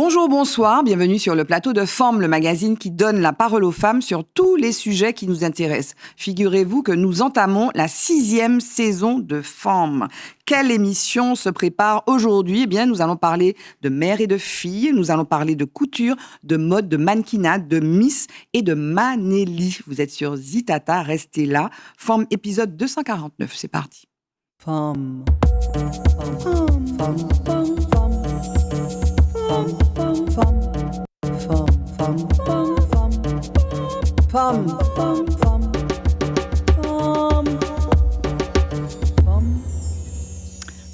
Bonjour, bonsoir, bienvenue sur le plateau de Femmes, le magazine qui donne la parole aux femmes sur tous les sujets qui nous intéressent. Figurez-vous que nous entamons la 6e saison de Femmes. Quelle émission se prépare aujourd'hui? Eh bien, nous allons parler de mère et de fille, nous allons parler de couture, de mode, de mannequinat, de Miss et de Manélie. Vous êtes sur Zitata, restez là. Femmes, épisode 249, c'est parti. Femme.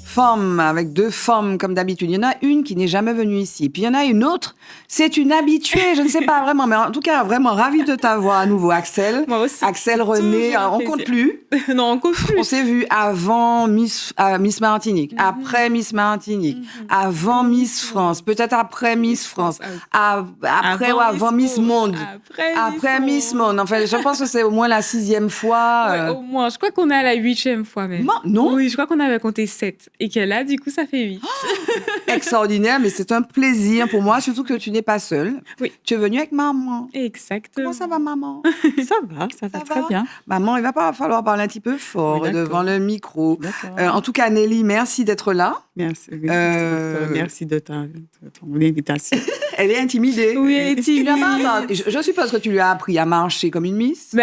Femme, avec 2 femmes comme d'habitude. Il y en a une qui n'est jamais venue ici. Puis il y en a une autre, c'est une habituée, je ne sais pas vraiment, mais en tout cas, vraiment ravie de t'avoir à nouveau, Axel. Moi aussi. Axel René, on compte plus. Non, on compte plus. On s'est vu avant Miss Martinique, après Miss Martinique, avant Miss France, peut-être après Miss France, après ou avant Miss Monde, après Miss Monde. Enfin, je pense que c'est au moins la 6e fois. Ouais, au moins, je crois qu'on est à la 8e fois même. Non. Oui, je crois qu'on avait compté 7. Et que là, du coup, ça fait 8. Extraordinaire, mais c'est un plaisir pour moi, surtout que tu n'es pas seule. Oui. Tu es venue avec maman. Exactement. Comment ça va, maman? Ça va très bien. Maman, il va pas falloir parler un petit peu fort Oui, devant le micro. D'accord. En tout cas, Nelly, merci d'être là. Merci. Merci de ton invitation. Elle est intimidée. Oui, elle est timide. Je suppose que tu lui as appris à marcher comme une miss.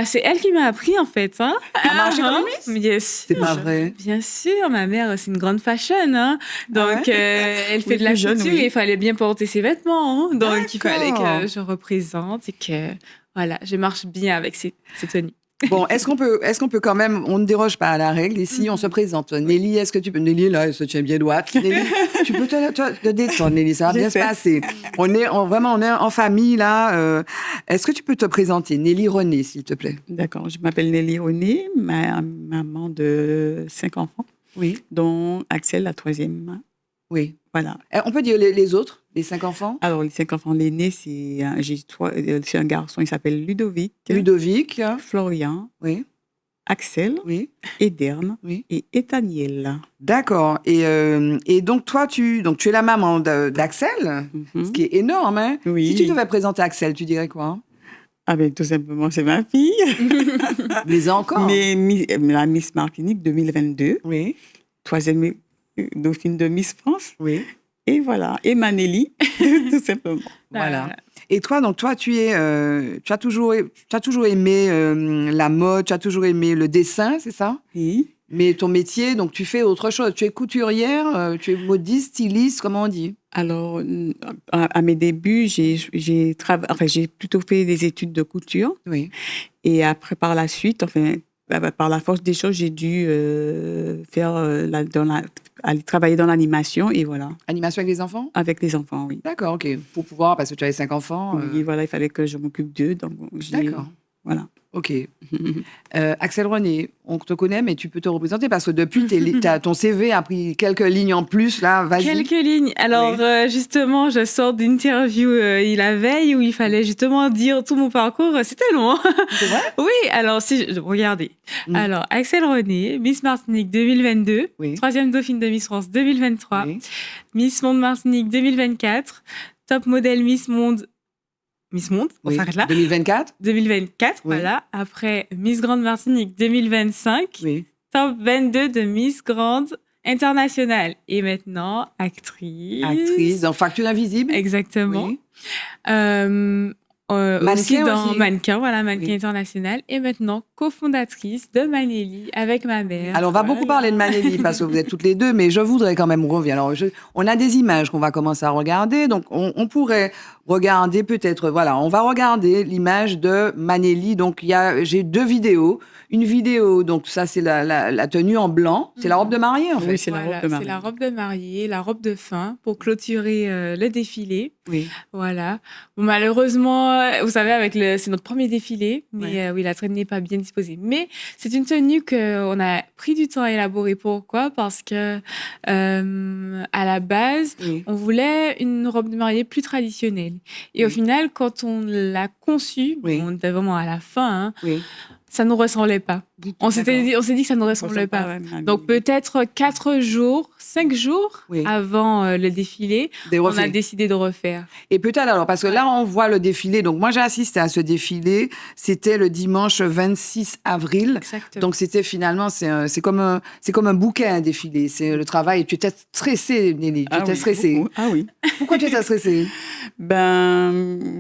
C'est elle qui m'a appris, en fait. Hein. À marcher comme une miss? Bien sûr. C'est pas vrai. Bien sûr, ma mère, c'est une grande fashion. Hein. Donc, elle fait de la couture et il fallait bien porter ses vêtements. Hein. Donc, il fallait que je représente et que, voilà, je marche bien avec ces tenues. Bon, est-ce qu'on peut quand même, on ne déroge pas à la règle ici, on se présente. Nelly, est-ce que tu peux, Nelly, là, elle se tient bien droite. Nelly, tu peux te détendre, Nelly, ça va bien se passer. On est en famille, là. Est-ce que tu peux te présenter? Nelly René, s'il te plaît. D'accord, je m'appelle Nelly René, maman de 5 enfants. Oui. Dont Axel, la 3e. Oui. Voilà. On peut dire les autres, les 5 enfants? Alors, les 5 enfants, l'aîné, c'est un garçon, il s'appelle Ludovic. Florian. Oui. Axel. Oui. Ederne. Oui. Et Ethaniel. D'accord. Et donc, toi, tu es la maman d'Axel, ce qui est énorme, hein? Oui. Si tu devais présenter Axel, tu dirais quoi? Ah ben, tout simplement, c'est ma fille. Mais encore? La Miss Martinique 2022. Oui. 3e dauphine de Miss France. Oui. Et voilà. Et Manélie, tout simplement. Voilà. Et toi, donc tu as toujours aimé la mode, tu as toujours aimé le dessin, c'est ça? Oui. Mais ton métier, donc tu fais autre chose. Tu es couturière, tu es modiste, styliste, comment on dit? Alors, à mes débuts, j'ai plutôt fait des études de couture. Oui. Et après, par la suite, par la force des choses, j'ai dû aller travailler dans l'animation et voilà. Animation avec les enfants? Avec les enfants, oui. D'accord, ok. Pour pouvoir, parce que tu avais 5 enfants. Oui, voilà, il fallait que je m'occupe d'eux. Donc d'accord. Voilà. Ok. Axel René, on te connaît, mais tu peux te représenter parce que depuis, ton CV a pris quelques lignes en plus. Là, vas-y. Quelques lignes. Alors, justement, je sors d'interview la veille où il fallait justement dire tout mon parcours. C'était long. Hein. C'est vrai? Oui, alors, regardez. Alors, Axel René, Miss Martinique 2022, 3e dauphine de Miss France 2023, Miss Monde Martinique 2024, top modèle Miss Monde, on s'arrête là. 2024, voilà. Après, Miss Grande Martinique 2025, top 22 de Miss Grande Internationale. Et maintenant, actrice. Dans Facture Invisible. Exactement. Oui. Mannequin international. Et maintenant, cofondatrice de Manélie avec ma mère. Alors, on va beaucoup parler de Manélie parce que vous êtes toutes les deux, mais je voudrais quand même revenir. Alors, on a des images qu'on va commencer à regarder. Donc, on pourrait regarder peut-être, voilà, on va regarder l'image de Manélie. Donc, j'ai 2 vidéos. Une vidéo, donc ça, c'est la tenue en blanc. C'est la robe de mariée, en fait. Oui, c'est la robe de mariée. C'est la robe de mariée, la robe de fin pour clôturer le défilé. Oui. Voilà. Bon, malheureusement, vous savez, c'est notre premier défilé, mais oui, la traîne n'est pas bien disposée. Mais c'est une tenue qu'on a pris du temps à élaborer. Pourquoi? Parce que à la base, on voulait une robe de mariée plus traditionnelle. Et au final, quand on l'a conçue, on était vraiment à la fin, ça ne nous ressemblait pas. On s'est dit que ça ne nous ressemblait pas. Donc peut-être 5 jours avant le défilé, on a décidé de refaire. Et peut-être alors, parce que là, on voit le défilé. Donc moi, j'ai assisté à ce défilé. C'était le dimanche 26 avril. Exactement. Donc c'était finalement, c'est comme un bouquet, un défilé. C'est le travail. Tu étais stressée, Nelly. Tu étais stressée. Beaucoup. Ah oui. Pourquoi tu étais stressée?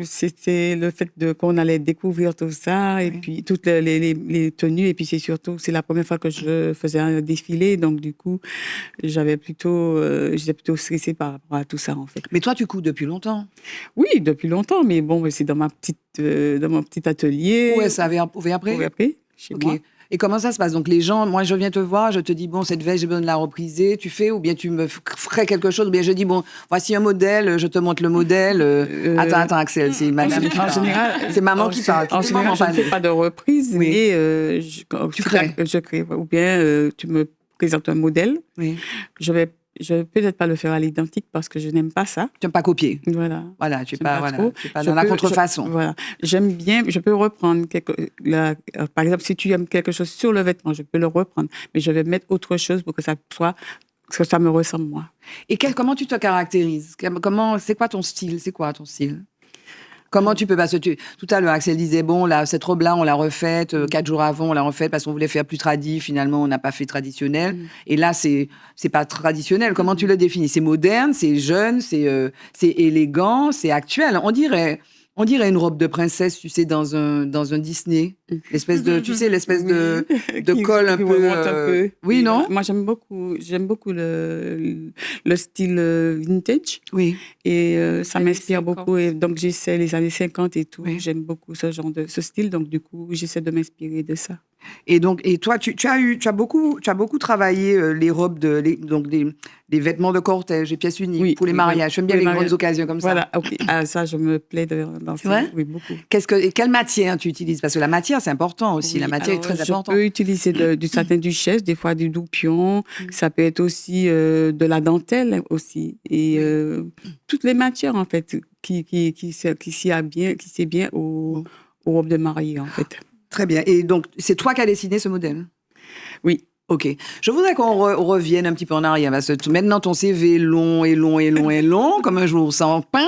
C'était le fait qu'on allait découvrir tout ça et puis toutes les tenues. Et puis c'est la première fois que je faisais un défilé. Donc du coup, j'étais plutôt stressée par rapport à tout ça, en fait. Mais toi, tu couds depuis longtemps? Oui, depuis longtemps. Mais bon, c'est dans mon petit atelier. Ouais, ça avait après? Chez moi. Et comment ça se passe? Donc les gens, moi je viens te voir, je te dis bon, cette veste j'ai besoin de la repriser, tu fais, ou bien tu me ferais quelque chose, ou bien je dis bon, voici un modèle, je te montre le modèle. Attends Axel, c'est madame qui parle. C'est maman qui parle. En général, je ne fais pas de reprise, mais tu crées. Je crée. Ou bien tu me présentes un modèle. Oui. Je vais peut-être pas le faire à l'identique parce que je n'aime pas ça. Tu n'aimes pas copier. Voilà, tu n'es pas dans la contrefaçon. J'aime bien, je peux reprendre par exemple, si tu aimes quelque chose sur le vêtement, je peux le reprendre, mais je vais mettre autre chose pour que ça me ressemble moi. Et comment tu te caractérises? C'est quoi ton style? Comment tu peux, parce que tout à l'heure, Axel disait, bon, là, cette robe-là, on l'a refaite, 4 jours avant, on l'a refaite parce qu'on voulait faire plus tradi, finalement, on n'a pas fait traditionnel. Et là, c'est pas traditionnel. Comment tu le définis? C'est moderne, c'est jeune, c'est élégant, c'est actuel. On dirait une robe de princesse, tu sais, dans un Disney. L'espèce de col un peu. Oui, non? Moi, j'aime beaucoup le style vintage. Oui. Et ça m'inspire beaucoup. Et donc, j'essaie les années 50 et tout. Oui. J'aime beaucoup ce style. Donc, du coup, j'essaie de m'inspirer de ça. Et toi, tu as beaucoup travaillé les robes des vêtements de cortège et pièces uniques pour les mariages. J'aime bien les grandes occasions comme ça. Voilà, ok. Ça, je me plais dans ça. Oui, beaucoup. Quelle matière tu utilises? Parce que la matière, c'est important aussi. Oui, la matière est très importante. Je peux utiliser du satin duchesse, des fois du doupion. Ça peut être aussi de la dentelle aussi. Et toutes les matières, en fait, qui s'y bien aux robes de mariée, en fait. Très bien. Et donc, c'est toi qui as dessiné ce modèle? Oui. Ok. Je voudrais qu'on revienne un petit peu en arrière, parce que maintenant ton CV est long, comme un jour sans pain.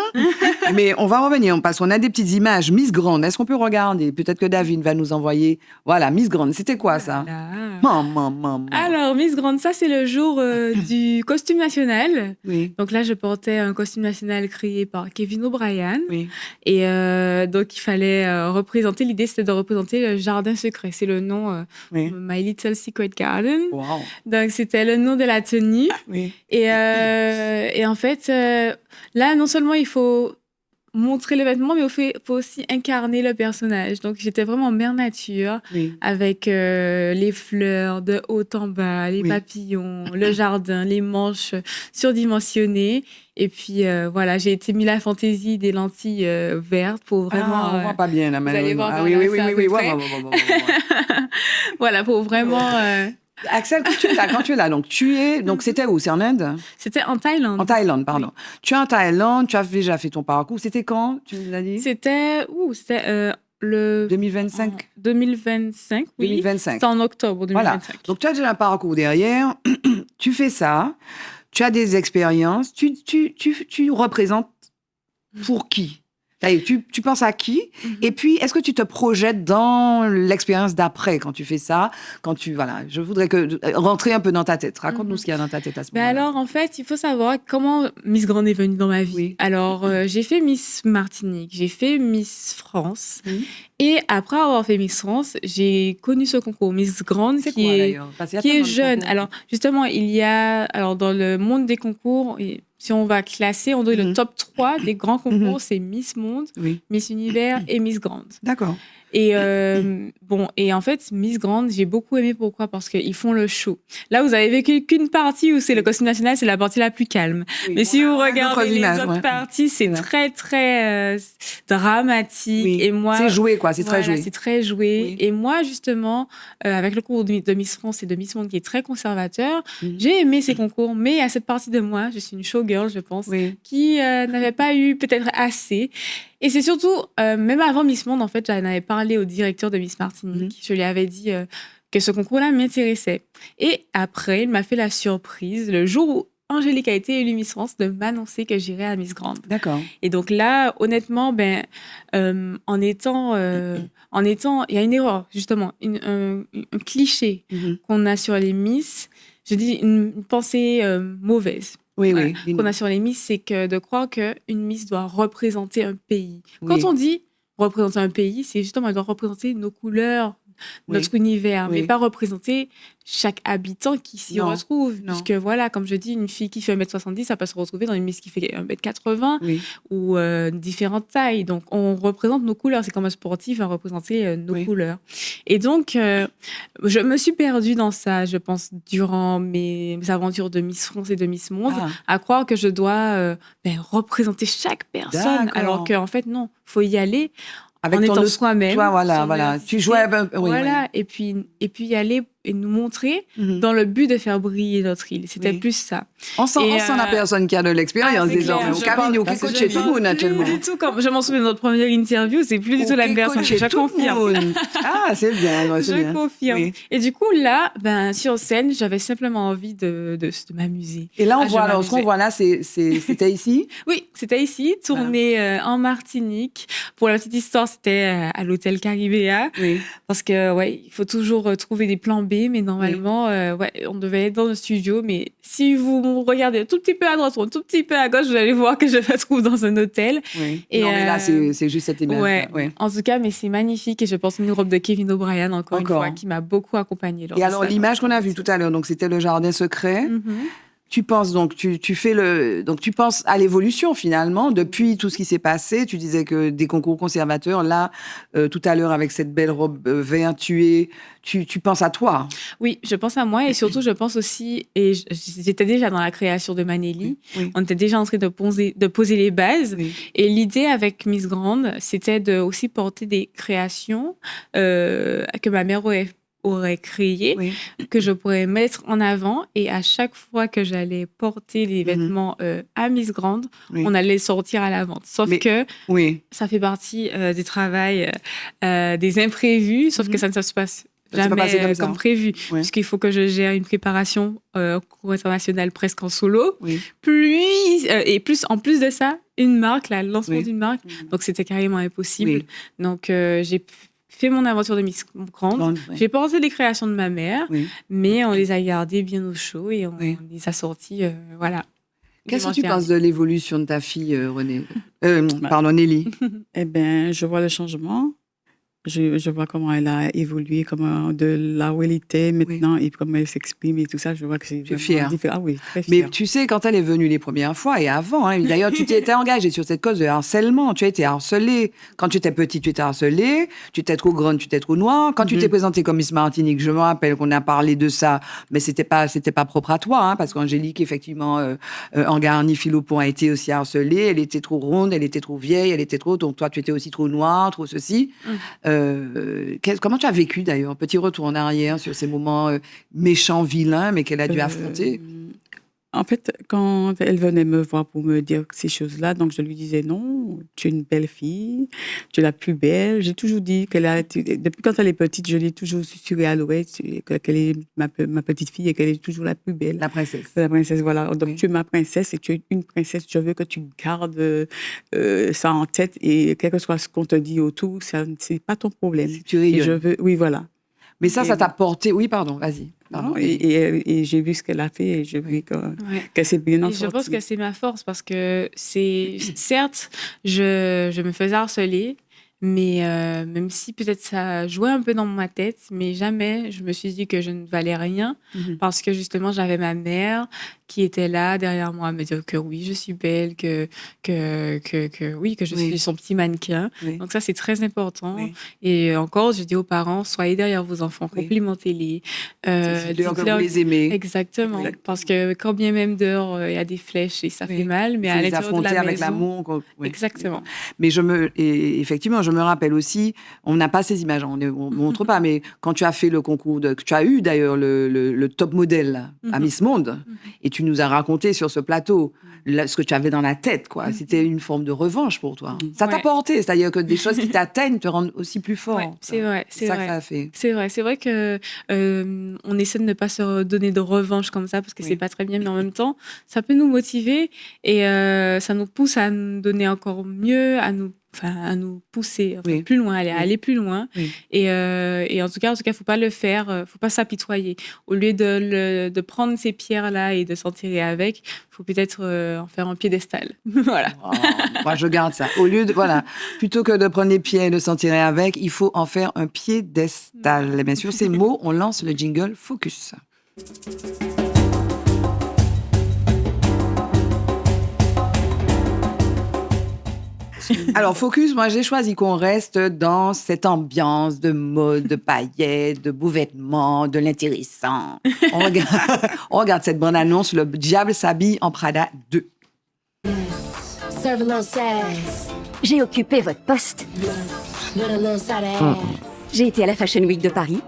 Mais on va revenir, parce qu'on a des petites images. Miss Grande, est-ce qu'on peut regarder? Peut-être que David va nous envoyer. Voilà, Miss Grande, c'était quoi ça? Maman. Alors, Miss Grande, ça c'est le jour du costume national. Oui. Donc là, je portais un costume national créé par Kevin O'Brien. Oui. Et donc, il fallait représenter, l'idée c'était de représenter le jardin secret. C'est le nom, My Little Secret Garden. Wow. Donc, c'était le nom de la tenue. Oui. Et en fait, là, non seulement il faut montrer le vêtement, mais il faut aussi incarner le personnage. Donc, j'étais vraiment mère nature, avec les fleurs de haut en bas, les papillons, le jardin, les manches surdimensionnées. Et puis, voilà, j'ai été mis la fantaisie des lentilles vertes pour vraiment... on voit pas bien, là, maintenant. Vous allez voir oui. Voilà, pour vraiment... Axel, quand tu es là, donc c'était où? C'est en Inde? C'était en Thaïlande. En Thaïlande, pardon. Oui. Tu es en Thaïlande, tu as déjà fait ton parcours. C'était quand, tu nous l'as dit? C'était le... 2025? 2025, oui. 2025. C'était en octobre 2025. Voilà. Donc, tu as déjà un parcours derrière. Tu fais ça. Tu as des expériences. Tu représentes pour qui? Tu penses à qui? Et puis, est-ce que tu te projettes dans l'expérience d'après quand tu fais ça? Je voudrais rentrer un peu dans ta tête. Raconte-nous ce qu'il y a dans ta tête à ce moment-là. Alors, en fait, il faut savoir comment Miss Grande est venue dans ma vie. Oui. Alors, j'ai fait Miss Martinique, j'ai fait Miss France. Et après avoir fait Miss France, j'ai connu ce concours Miss Grande qui est jeune. Alors, justement, dans le monde des concours... Si on va classer, on doit le top 3 des grands concours, c'est Miss Monde, Miss Univers et Miss Grande. D'accord. Et et en fait, Miss Grande, j'ai beaucoup aimé. Pourquoi? Parce qu'ils font le show. Là, vous avez vécu qu'une partie où c'est le costume national, c'est la partie la plus calme. Oui. Mais si vous regardez les autres parties, c'est très, très dramatique. Oui. Et moi, c'est joué, quoi. C'est très joué. C'est très joué. Oui. Et moi, justement, avec le concours de Miss France et de Miss Monde qui est très conservateur, j'ai aimé ces concours. Mais il y a cette partie de moi, je suis une showgirl, je pense, qui n'avait pas eu peut-être assez. Et c'est surtout, même avant Miss Monde, en fait, j'en avais parlé au directeur de Miss Martinique. Je lui avais dit que ce concours-là m'intéressait. Et après, il m'a fait la surprise, le jour où Angélique a été élue Miss France, de m'annoncer que j'irais à Miss Grande. D'accord. Et donc là, honnêtement, en étant, il y a une erreur, justement, un cliché qu'on a sur les Miss. Je dis une pensée mauvaise. Oui, voilà, oui. qu'on a sur les Miss, c'est que de croire qu'une Miss doit représenter un pays. Quand on dit représenter un pays, c'est justement, elle doit représenter nos couleurs, notre univers, mais pas représenter chaque habitant qui s'y retrouve. Puisque voilà, comme je dis, une fille qui fait 1m70, ça peut se retrouver dans une Miss qui fait 1m80 ou différentes tailles. Donc, on représente nos couleurs. C'est comme un sportif va représenter nos couleurs. Et donc, je me suis perdue dans ça, je pense, durant mes aventures de Miss France et de Miss Monde, à croire que je dois représenter chaque personne. Alors qu'en fait, non, il faut y aller avec en étant soi-même. Toi, voilà. Tu jouais... Voilà, et puis y aller et nous montrer dans le but de faire briller notre île. C'était plus ça. On sent la personne qui a de l'expérience déjà. Au Camino, qui coach chez tout le monde actuellement. Du tout, comme je m'en souviens de notre première interview, c'est plus du tout la même personne. Je confirme. Ah, c'est bien. Je confirme. Oui. Et du coup, là, sur scène, j'avais simplement envie de m'amuser. Et là, ce qu'on voit là, c'était ici? Oui, c'était ici, tourné en Martinique. Pour la petite histoire, c'était à l'hôtel Caribéa. Oui. Parce que, il faut toujours trouver des plans B, mais normalement, on devait être dans un studio. Mais si vous regardez un tout petit peu à droite ou un tout petit peu à gauche, vous allez voir que je me trouve dans un hôtel. Oui. Et non, mais là, c'est juste cette image. Ouais. En tout cas, mais c'est magnifique. Et je pense une robe de Kevin O'Brien, encore une fois, qui m'a beaucoup accompagnée. Et alors, l'image qu'on a vue tout à l'heure, donc c'était le jardin secret. Tu penses donc, tu penses à l'évolution finalement depuis tout ce qui s'est passé. Tu disais que des concours conservateurs, là, tout à l'heure avec cette belle robe vert tuée, tu penses à toi. Oui, je pense à moi et surtout je pense aussi, et j'étais déjà dans la création de Manélie, on était déjà en train de poser les bases et l'idée avec Miss Grande, c'était de aussi porter des créations que ma mère aurait créé, que je pourrais mettre en avant. Et à chaque fois que j'allais porter les vêtements à Miss Grande, on allait les sortir à la vente. Sauf que ça fait partie du travail des imprévus, sauf que ça ne se passe jamais comme prévu. Puisqu'il faut que je gère une préparation au concours international presque en solo. En plus de ça, une marque, le lancement d'une marque. Donc, c'était carrément impossible. Donc, j'ai fait mon aventure de Miss Grande. J'ai porté les créations de ma mère, mais on les a gardées bien au chaud et on les a sorties, voilà. Qu'est-ce que tu penses de l'évolution de ta fille, Nelly? Eh bien, je vois le changement. Je vois comment elle a évolué, de là où elle était maintenant et comment elle s'exprime et tout ça. Je vois que c'est fière. Différent. Ah oui, très fière. Mais tu sais, quand elle est venue les premières fois et avant, d'ailleurs, tu t'étais engagée sur cette cause de harcèlement. Tu as été harcelée. Quand tu étais petite, tu étais harcelée. Tu étais trop grande, tu étais trop noire. Quand tu t'es présentée comme Miss Martinique, je me rappelle qu'on a parlé de ça, mais c'était pas propre à toi, parce qu'Angélique, effectivement, Angarni Philopon a été aussi harcelée. Elle était trop ronde, elle était trop vieille, elle était trop... Donc toi, tu étais aussi trop noire, trop ceci. Comment tu as vécu d'ailleurs? Petit retour en arrière sur ces moments méchants, vilains, mais qu'elle a dû affronter. En fait, quand elle venait me voir pour me dire ces choses-là, donc je lui disais non, tu es une belle fille, tu es la plus belle. J'ai toujours dit depuis quand elle est petite, je l'ai toujours susurré à l'oreille qu'elle est ma petite fille et qu'elle est toujours la plus belle. La princesse. La princesse, voilà. Donc tu es ma princesse et tu es une princesse. Je veux que tu gardes ça en tête et quel que soit ce qu'on te dit autour, c'est pas ton problème. Tu rayonnes. Et je veux, oui, voilà. Mais ça t'a porté... Oui, pardon, vas-y. Non, et j'ai vu ce qu'elle a fait et j'ai vu qu'elle s'est bien en sortie. Je pense que c'est ma force parce que certes, je me faisais harceler, mais même si peut-être ça jouait un peu dans ma tête, mais jamais je me suis dit que je ne valais rien parce que justement j'avais ma mère qui était là derrière moi à me dire que oui, je suis belle, que je suis son petit mannequin. Donc ça, c'est très important. Et encore, je dis aux parents, soyez derrière vos enfants, complimentez-les. Dites-leur que vous les aimez. Exactement. Parce que quand bien même dehors, il y a des flèches et ça fait mal, mais à l'intérieur de la maison... avec l'amour. Exactement. Mais effectivement, je me rappelle aussi, on n'a pas ces images, on ne montre pas, mais quand tu as fait le concours, tu as eu d'ailleurs le top modèle là, à Miss Monde, et tu nous as raconté sur ce plateau ce que tu avais dans la tête, quoi. C'était une forme de revanche pour toi. Ça t'a porté, c'est-à-dire que des choses qui t'atteignent te rendent aussi plus fort. Ouais, c'est vrai, c'est ça que ça a fait. C'est vrai que on essaie de ne pas se donner de revanche comme ça parce que c'est pas très bien, mais en même temps, ça peut nous motiver et ça nous pousse à nous donner encore mieux, à nous pousser plus loin, aller plus loin. Et en tout cas, faut pas le faire, faut pas s'apitoyer. Au lieu de prendre ces pierres-là et de s'en tirer avec, faut peut-être en faire un piédestal. Voilà. Oh, moi, je garde ça. Au lieu plutôt que de prendre les pieds et de s'en tirer avec, il faut en faire un piédestal. Et bien sûr, ces mots, on lance le jingle Focus. Alors, Focus, moi, j'ai choisi qu'on reste dans cette ambiance de mode, de paillettes, de beaux vêtements, de l'intéressant. On regarde cette bande-annonce, Le Diable s'habille en Prada 2. J'ai occupé votre poste. J'ai été à la Fashion Week de Paris.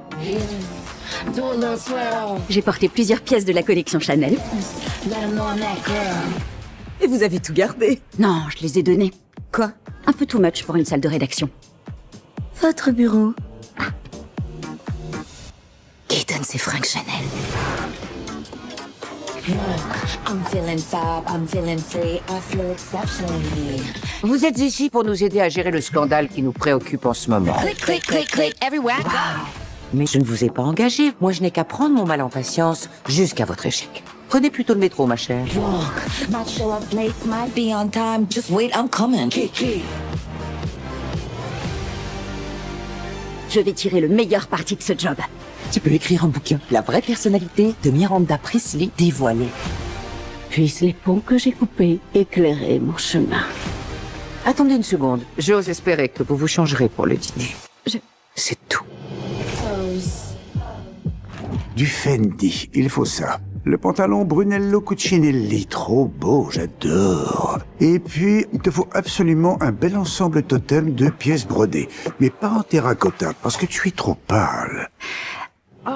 J'ai porté plusieurs pièces de la collection Chanel. Et vous avez tout gardé? Non, je les ai donnés. Quoi? Un peu too much pour une salle de rédaction. Votre bureau. Qui donne ses fringues Chanel? Vous êtes ici pour nous aider à gérer le scandale qui nous préoccupe en ce moment. Mais je ne vous ai pas engagé. Moi, je n'ai qu'à prendre mon mal en patience jusqu'à votre échec. Prenez plutôt le métro, ma chère. Je vais tirer le meilleur parti de ce job. Tu peux écrire un bouquin. La vraie personnalité de Miranda Priestly dévoilée. Puissent les ponts que j'ai coupés éclairer mon chemin. Attendez une seconde. J'ose espérer que vous vous changerez pour le dîner. C'est tout. Du Fendi, il faut ça. Le pantalon Brunello Cucinelli, trop beau, j'adore. Et puis, il te faut absolument un bel ensemble totem de pièces brodées. Mais pas en terracotta, parce que tu es trop pâle. Oh.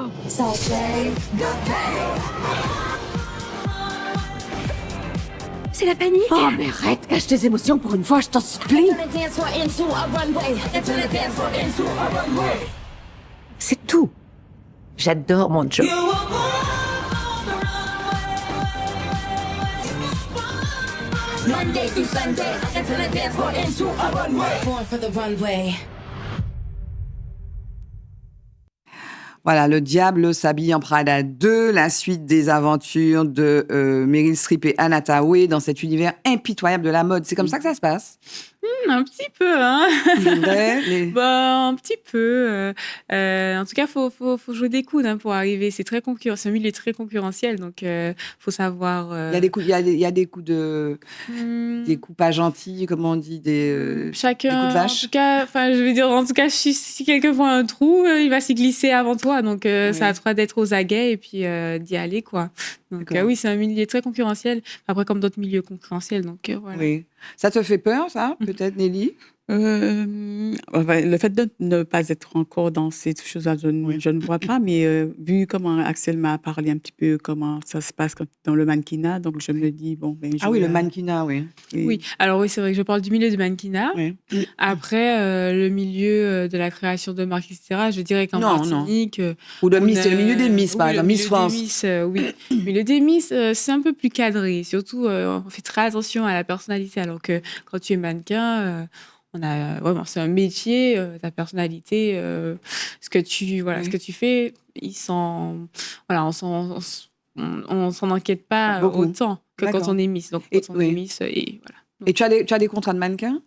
C'est la panique. Oh, mais arrête, cache tes émotions pour une fois, je t'en supplie. C'est tout. J'adore mon job. Monday through Sunday, until I dance for into a runway. Born for the runway. Voilà, Le Diable s'habille en Prada 2, la suite des aventures de Meryl Streep et Anna Hathaway dans cet univers impitoyable de la mode. C'est comme ça que ça se passe? Un petit peu, hein. C'est vrai, un petit peu. En tout cas, faut jouer des coudes pour arriver. C'est très concurrent. C'est un milieu très concurrentiel, donc faut savoir. Il y a des coups, il y a des coups de, des coups pas gentils, comment on dit, chacun. Des coups de vache. En tout cas, je veux dire, en tout cas, si quelqu'un voit un trou, il va s'y glisser avant toi, donc c'est à toi d'être aux aguets et puis d'y aller, quoi. Donc oui, c'est un milieu très concurrentiel. Après, comme d'autres milieux concurrentiels, donc voilà. Oui. Ça te fait peur, ça, peut-être, Nelly? Le fait de ne pas être encore dans ces choses-là, je ne vois pas, mais vu comment Axel m'a parlé un petit peu comment ça se passe dans le mannequinat, donc je me dis, bon, ben... le mannequinat, oui. Oui, alors oui, c'est vrai que je parle du milieu du mannequinat. Oui. Après, le milieu de la création de marques, etc., je dirais qu'en Martinique... Ou le milieu des Miss, par exemple, Miss France. Oui, le milieu des Miss, c'est un peu plus cadré. Surtout, on fait très attention à la personnalité, alors que quand tu es mannequin... c'est un métier, ta personnalité, ce que tu fais, on s'en inquiète pas autant que quand on est Miss. Donc, quand on est Miss, et voilà. Donc, et tu as des contrats de mannequin?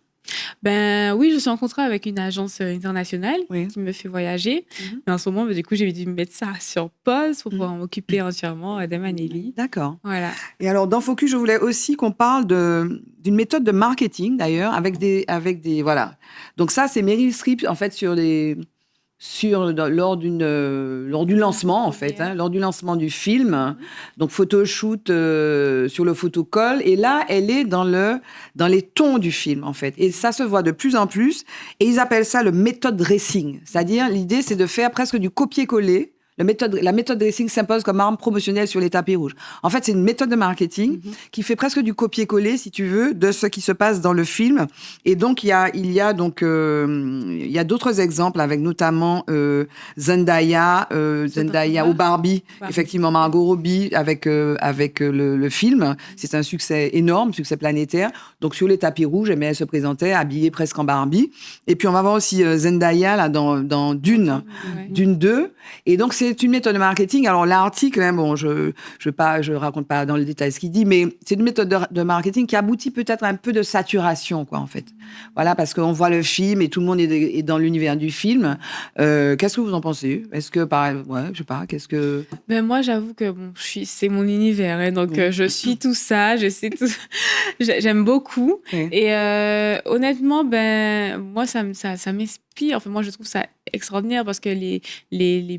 Ben oui, je suis en contrat avec une agence internationale qui me fait voyager. Mais en ce moment, du coup, j'ai dû mettre ça sur pause pour pouvoir m'occuper entièrement d'Emma-Nelly. D'accord. Voilà. Et alors, dans Focus, je voulais aussi qu'on parle d'une méthode de marketing, d'ailleurs, avec des voilà. Donc ça, c'est Meryl Streep, en fait, sur lors du lancement, en fait, lors du lancement du film. Donc, photoshoot sur le photocall. Et là, elle est dans les tons du film, en fait. Et ça se voit de plus en plus. Et ils appellent ça le méthode dressing. C'est-à-dire, l'idée, c'est de faire presque du copier-coller. La méthode dressing s'impose comme arme promotionnelle sur les tapis rouges. En fait, c'est une méthode de marketing qui fait presque du copier-coller, si tu veux, de ce qui se passe dans le film. Et donc, il y a d'autres exemples avec notamment Zendaya ou Barbie. Effectivement, Margot Robbie avec le film. C'est un succès énorme, succès planétaire. Donc, sur les tapis rouges, elle se présentait habillée presque en Barbie. Et puis, on va voir aussi Zendaya là, dans Dune 2. Et donc, c'est une méthode de marketing. Alors, l'article, je raconte pas dans le détail ce qu'il dit, mais c'est une méthode de marketing qui aboutit peut-être à un peu de saturation, quoi, en fait. Voilà, parce qu'on voit le film et tout le monde est dans l'univers du film. Qu'est-ce que vous en pensez? Est-ce que, je sais pas, qu'est-ce que... Ben, moi, j'avoue que c'est mon univers, hein, donc je suis tout ça, je sais tout. J'aime beaucoup. Et honnêtement, moi, ça m'inspire. Enfin, moi, je trouve ça extraordinaire parce que les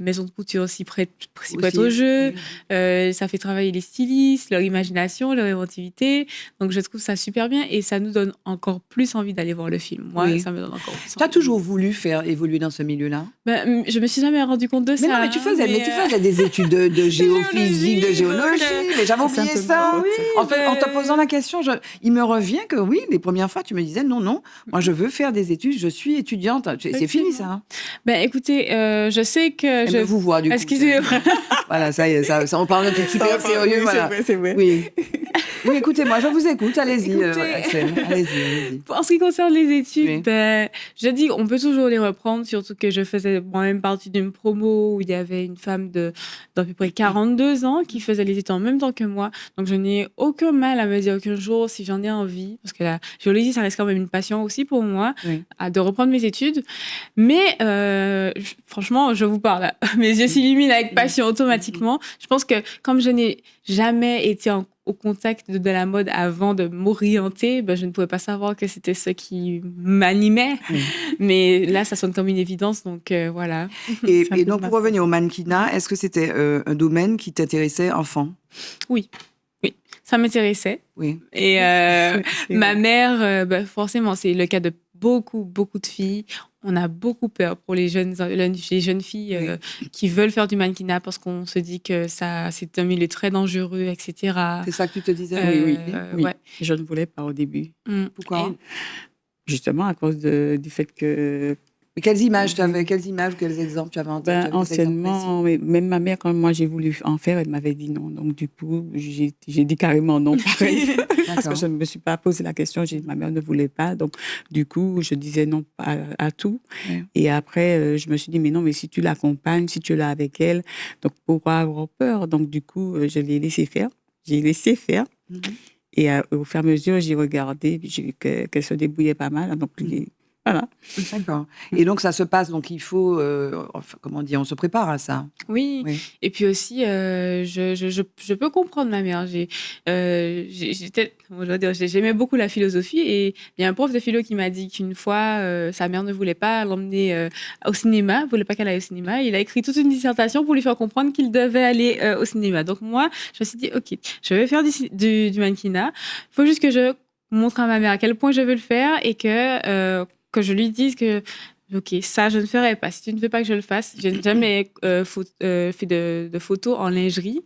maisons de couture s'y prêtent au jeu. Ça fait travailler les stylistes, leur imagination, leur inventivité. Donc, je trouve ça super bien et ça nous donne encore plus envie d'aller voir le film. Moi, ça me donne encore plus envie. Tu as toujours voulu faire évoluer dans ce milieu-là? Ben, je me suis jamais rendu compte de ça. Mais non, mais tu faisais des études de géophysique, de géologie. Mais j'avais oublié ça. En te posant la question, il me revient que oui, les premières fois, tu me disais non, moi, je veux faire des études, je suis étudiante. C'est fini, ça. Hein? Ben, écoutez, je sais que... Je vous vois, du coup. Excusez-moi. Voilà, ça y est, ça, on parle d'un truc super sérieux. Voilà. C'est vrai. Oui, écoutez, moi, je vous écoute. Allez-y, Axel. Allez-y. En ce qui concerne les études, je dis on peut toujours les reprendre, surtout que je faisais moi-même partie d'une promo où il y avait une femme d'à peu près 42 ans qui faisait les études en même temps que moi. Donc, je n'ai aucun mal à me dire qu'un jour, si j'en ai envie, parce que la géologie, ça reste quand même une passion aussi pour moi, de reprendre mes études. Mais franchement, je vous parle, mes yeux s'illuminent avec passion automatiquement. Je pense que comme je n'ai jamais été au contact de la mode avant de m'orienter, je ne pouvais pas savoir que c'était ce qui m'animait. Mais là, ça sonne comme une évidence, donc voilà. Et donc, pour revenir au mannequinat, est-ce que c'était un domaine qui t'intéressait enfant? Oui, ça m'intéressait. Oui. Et ma mère, forcément, c'est le cas de beaucoup de filles. On a beaucoup peur pour les jeunes filles qui veulent faire du mannequinat parce qu'on se dit que c'est un milieu très dangereux, etc. C'est ça que tu te disais? Oui. Ouais. Je ne voulais pas au début. Pourquoi? Justement, à cause du fait que... Mais quelles images tu avais? Quelles images ou quels exemples tu avais en tête? Anciennement, même ma mère, quand moi j'ai voulu en faire, elle m'avait dit non. Donc du coup, j'ai dit carrément non. Parce que je ne me suis pas posé la question. Ma mère ne voulait pas. Donc du coup, je disais non à tout. Et après, je me suis dit, mais non, mais si tu l'accompagnes, si tu l'as avec elle, donc pourquoi avoir peur? Donc du coup, je l'ai laissé faire. J'ai laissé faire. Et au fur et à mesure, j'ai regardé, j'ai vu qu'elle se débrouillait pas mal. Donc voilà. D'accord. Et donc, ça se passe, donc il faut, comment dire, on se prépare à ça. Oui. Et puis aussi, je peux comprendre ma mère. J'aimais beaucoup la philosophie et il y a un prof de philo qui m'a dit qu'une fois, sa mère ne voulait pas l'emmener au cinéma, ne voulait pas qu'elle aille au cinéma. Il a écrit toute une dissertation pour lui faire comprendre qu'il devait aller au cinéma. Donc moi, je me suis dit, OK, je vais faire du mannequinat. Il faut juste que je montre à ma mère à quel point je veux le faire et que je lui dise que, OK, ça, je ne ferai pas. Si tu ne veux pas que je le fasse, je n'ai jamais fait de photos en lingerie.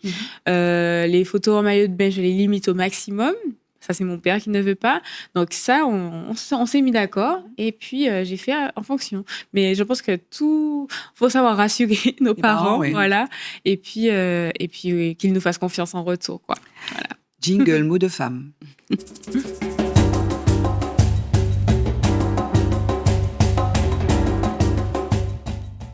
Les photos en maillot de bain, je les limite au maximum. Ça, c'est mon père qui ne veut pas. Donc ça, on s'est mis d'accord. Et puis, j'ai fait en fonction. Mais je pense que faut savoir rassurer nos parents. Voilà. Et puis qu'ils nous fassent confiance en retour, quoi. Voilà. Jingle, mot de femme.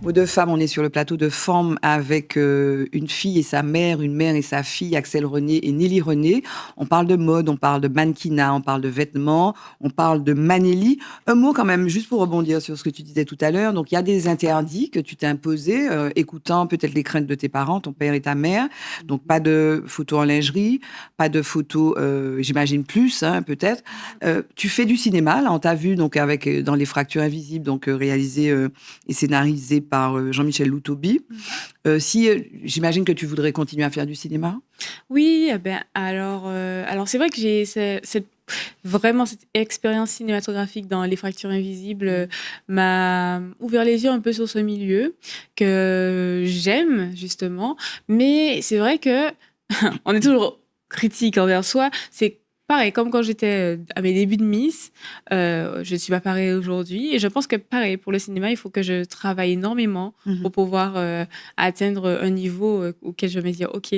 Mot de femme, on est sur le plateau de Forme avec une fille et sa mère, une mère et sa fille, Axel René et Nelly René. On parle de mode, on parle de mannequinat, on parle de vêtements, on parle de Manélie. Un mot quand même, juste pour rebondir sur ce que tu disais tout à l'heure. Donc, il y a des interdits que tu t'es imposés, écoutant peut-être les craintes de tes parents, ton père et ta mère. Donc, pas de photos en lingerie, pas de photos, j'imagine plus, peut-être. Tu fais du cinéma, là, on t'a vu donc dans Les Fractures Invisibles, donc réalisé et scénarisé par par Jean-Michel Loutobi. J'imagine que tu voudrais continuer à faire du cinéma? Oui, alors c'est vrai que j'ai vraiment cette expérience cinématographique dans Les Fractures Invisibles m'a ouvert les yeux un peu sur ce milieu que j'aime justement. Mais c'est vrai que on est toujours critique envers soi. C'est pareil, comme quand j'étais à mes débuts de Miss, je ne suis pas pareille aujourd'hui. Et je pense que pareil, pour le cinéma, il faut que je travaille énormément pour pouvoir atteindre un niveau auquel je vais me dire, OK,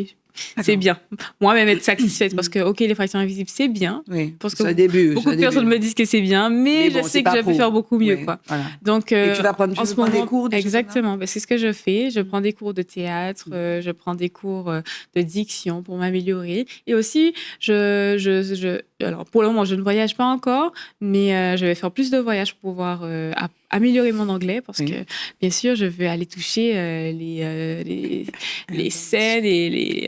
c'est bien. Moi-même être satisfaite parce que, OK, Les Fractures Invisibles, c'est bien. Oui, parce c'est que un début. beaucoup de personnes me disent que c'est bien, mais bon, je sais que je peux faire beaucoup mieux. Quoi. Voilà. Donc, et tu vas prendre, en ce moment, des cours? Exactement. C'est ce que je fais. Je prends des cours de théâtre, je prends des cours de diction pour m'améliorer. Et aussi, alors, pour le moment, je ne voyage pas encore, mais je vais faire plus de voyages pour pouvoir améliorer mon anglais parce que, bien sûr, je veux aller toucher les scènes et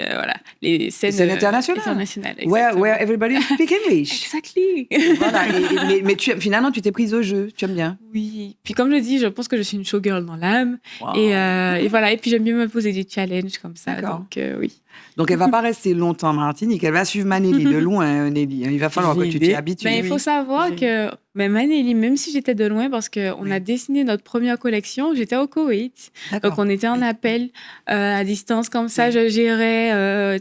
les scènes internationales. Where everybody speak English. Exactly. Voilà. Mais finalement, tu t'es prise au jeu. Tu aimes bien. Oui. Puis comme je dis, je pense que je suis une showgirl dans l'âme. Wow. Et voilà. Et puis j'aime bien me poser des challenges comme ça. D'accord. Donc oui. Donc elle va pas rester longtemps en Martinique. Elle va suivre Manélie de loin, Nelly. Il va falloir que tu t'y habitues. Mais il faut savoir que Manélie, même si j'étais de loin, parce qu'on a dessiné notre première collection, j'étais au Koweït. Donc on était en appel à distance comme ça. Je gérais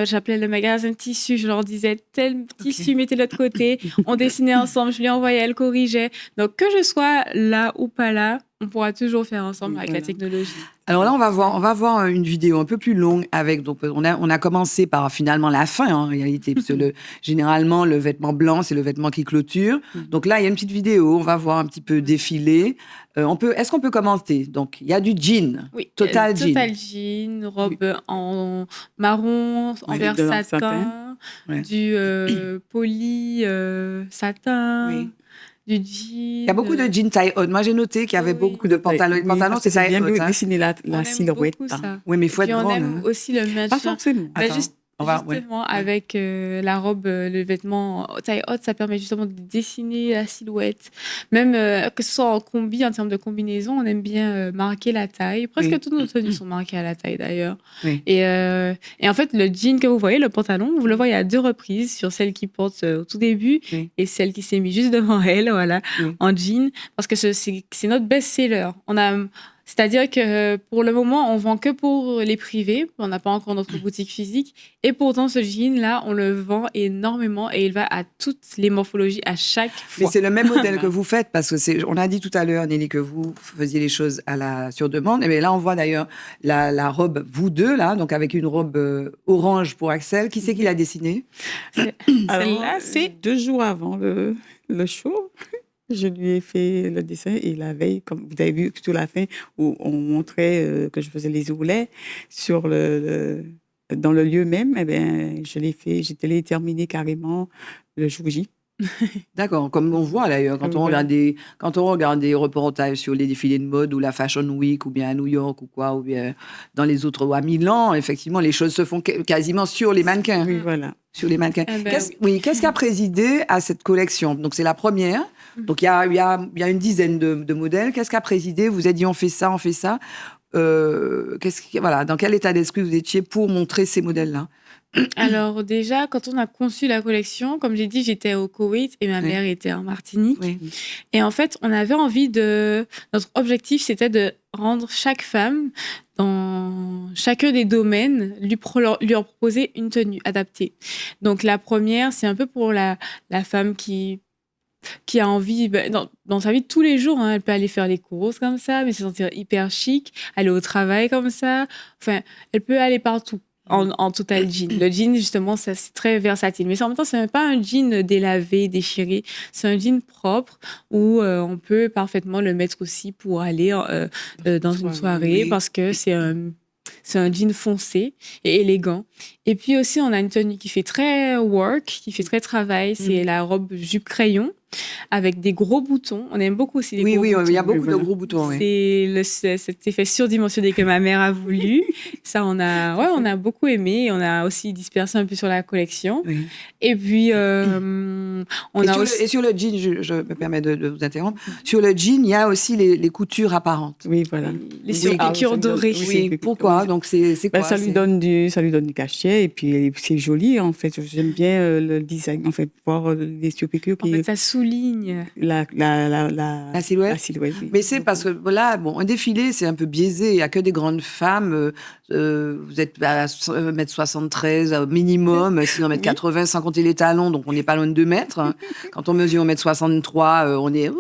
j'appelais le magasin tissu. Je leur disais tel tissu, mettez de l'autre côté. On dessinait ensemble. Je lui envoyais, elle corrigeait. Donc que je sois là ou pas là, on pourra toujours faire ensemble avec la technologie. Alors là, on va voir une vidéo un peu plus longue avec. Donc, on a commencé par finalement la fin en réalité, parce que généralement le vêtement blanc c'est le vêtement qui clôture. Donc là, il y a une petite vidéo. On va voir un petit peu défiler. Est-ce qu'on peut commenter? Donc, il y a du jean. Oui, Total jean. Total jean, robe en marron, en vert satin, du poly satin. Oui. Du jean. Il y a beaucoup de jeans taille haute. Moi, j'ai noté qu'il y avait beaucoup de pantalons. Les pantalons, c'est taille haute. Bien dessiner la silhouette. Oui, mais il faut être grande. On aime aussi le match. Pas forcément. Justement, avec la robe, le vêtement taille haute, ça permet justement de dessiner la silhouette. Même que ce soit en combi, en termes de combinaison, on aime bien marquer la taille. Presque toutes nos tenues sont marquées à la taille d'ailleurs. Oui. Et en fait, le jean que vous voyez, le pantalon, vous le voyez à 2 reprises, sur celle qui porte au tout début et celle qui s'est mise juste devant elle, en jean, parce que c'est notre best-seller. C'est-à-dire que pour le moment, on vend que pour les privés. On n'a pas encore notre boutique physique. Et pourtant, ce jean-là, on le vend énormément et il va à toutes les morphologies à chaque fois. Mais c'est le même modèle que vous faites parce que on a dit tout à l'heure, Nelly, que vous faisiez les choses sur demande. Et bien là, on voit d'ailleurs la robe, vous deux, là, donc avec une robe orange pour Axel. Qui c'est qui l'a dessinée? Celle-là, c'est 2 jours avant le show. Je lui ai fait le dessin et la veille, comme vous avez vu tout la fin, où on montrait que je faisais les ourlets dans le lieu même, eh bien, je l'ai terminé carrément le jour J. D'accord, comme on voit d'ailleurs, quand on regarde des reportages sur les défilés de mode ou la Fashion Week ou bien à New York ou quoi, ou bien dans les autres, ou à Milan, effectivement, les choses se font quasiment sur les mannequins. Oui, voilà. Sur les mannequins. Qu'est-ce qui a présidé à cette collection? Donc, c'est la première. Donc, il y a une dizaine de modèles. Qu'est-ce qui a présidé? Vous avez dit, on fait ça, on fait ça. Dans quel état d'esprit vous étiez pour montrer ces modèles-là? Alors déjà, quand on a conçu la collection, comme j'ai dit, j'étais au Koweït et ma mère était en Martinique. Oui. Et en fait, on avait envie notre objectif, c'était de rendre chaque femme, dans chacun des domaines, lui proposer une tenue adaptée. Donc la première, c'est un peu pour la femme qui a envie, dans sa vie de tous les jours, elle peut aller faire les courses comme ça, mais se sentir hyper chic, aller au travail comme ça. Enfin, elle peut aller partout. En total jean. Le jean, justement, c'est très versatile. Mais en même temps, ce n'est pas un jean délavé, déchiré. C'est un jean propre où on peut parfaitement le mettre aussi pour aller dans une soirée parce que c'est un jean foncé et élégant. Et puis aussi, on a une tenue qui fait très work, qui fait très travail. C'est la robe jupe crayon. avec des gros boutons. On aime beaucoup aussi les Oui, gros oui, boutons. il y a beaucoup de voilà. gros boutons. Oui. C'est cet effet surdimensionné que ma mère a voulu. Ça, on a beaucoup aimé. On a aussi dispersé un peu sur la collection. Oui. Et puis, on Et a sur, aussi... et sur le jean, je me permets de vous interrompre, sur le jean, il y a aussi les coutures apparentes. Oui, voilà. Les Oui, surpiqûres ça lui donne- dorées. oui, Oui, c'est- pourquoi? oui. Donc, c'est Ben, quoi? ça lui donne du cachet et puis c'est joli en fait. J'aime bien le design en fait, voir les surpiqûres En qui fait, ça souligne. la La silhouette? La silhouette. Oui. Mais c'est parce que, voilà, bon, un défilé, c'est un peu biaisé. Il n'y a que des grandes femmes. Vous êtes à 1m73 minimum, sinon 1m80 sans compter les talons, donc on n'est pas loin de 2 mètres. Hein. Quand on mesure 1m63, on est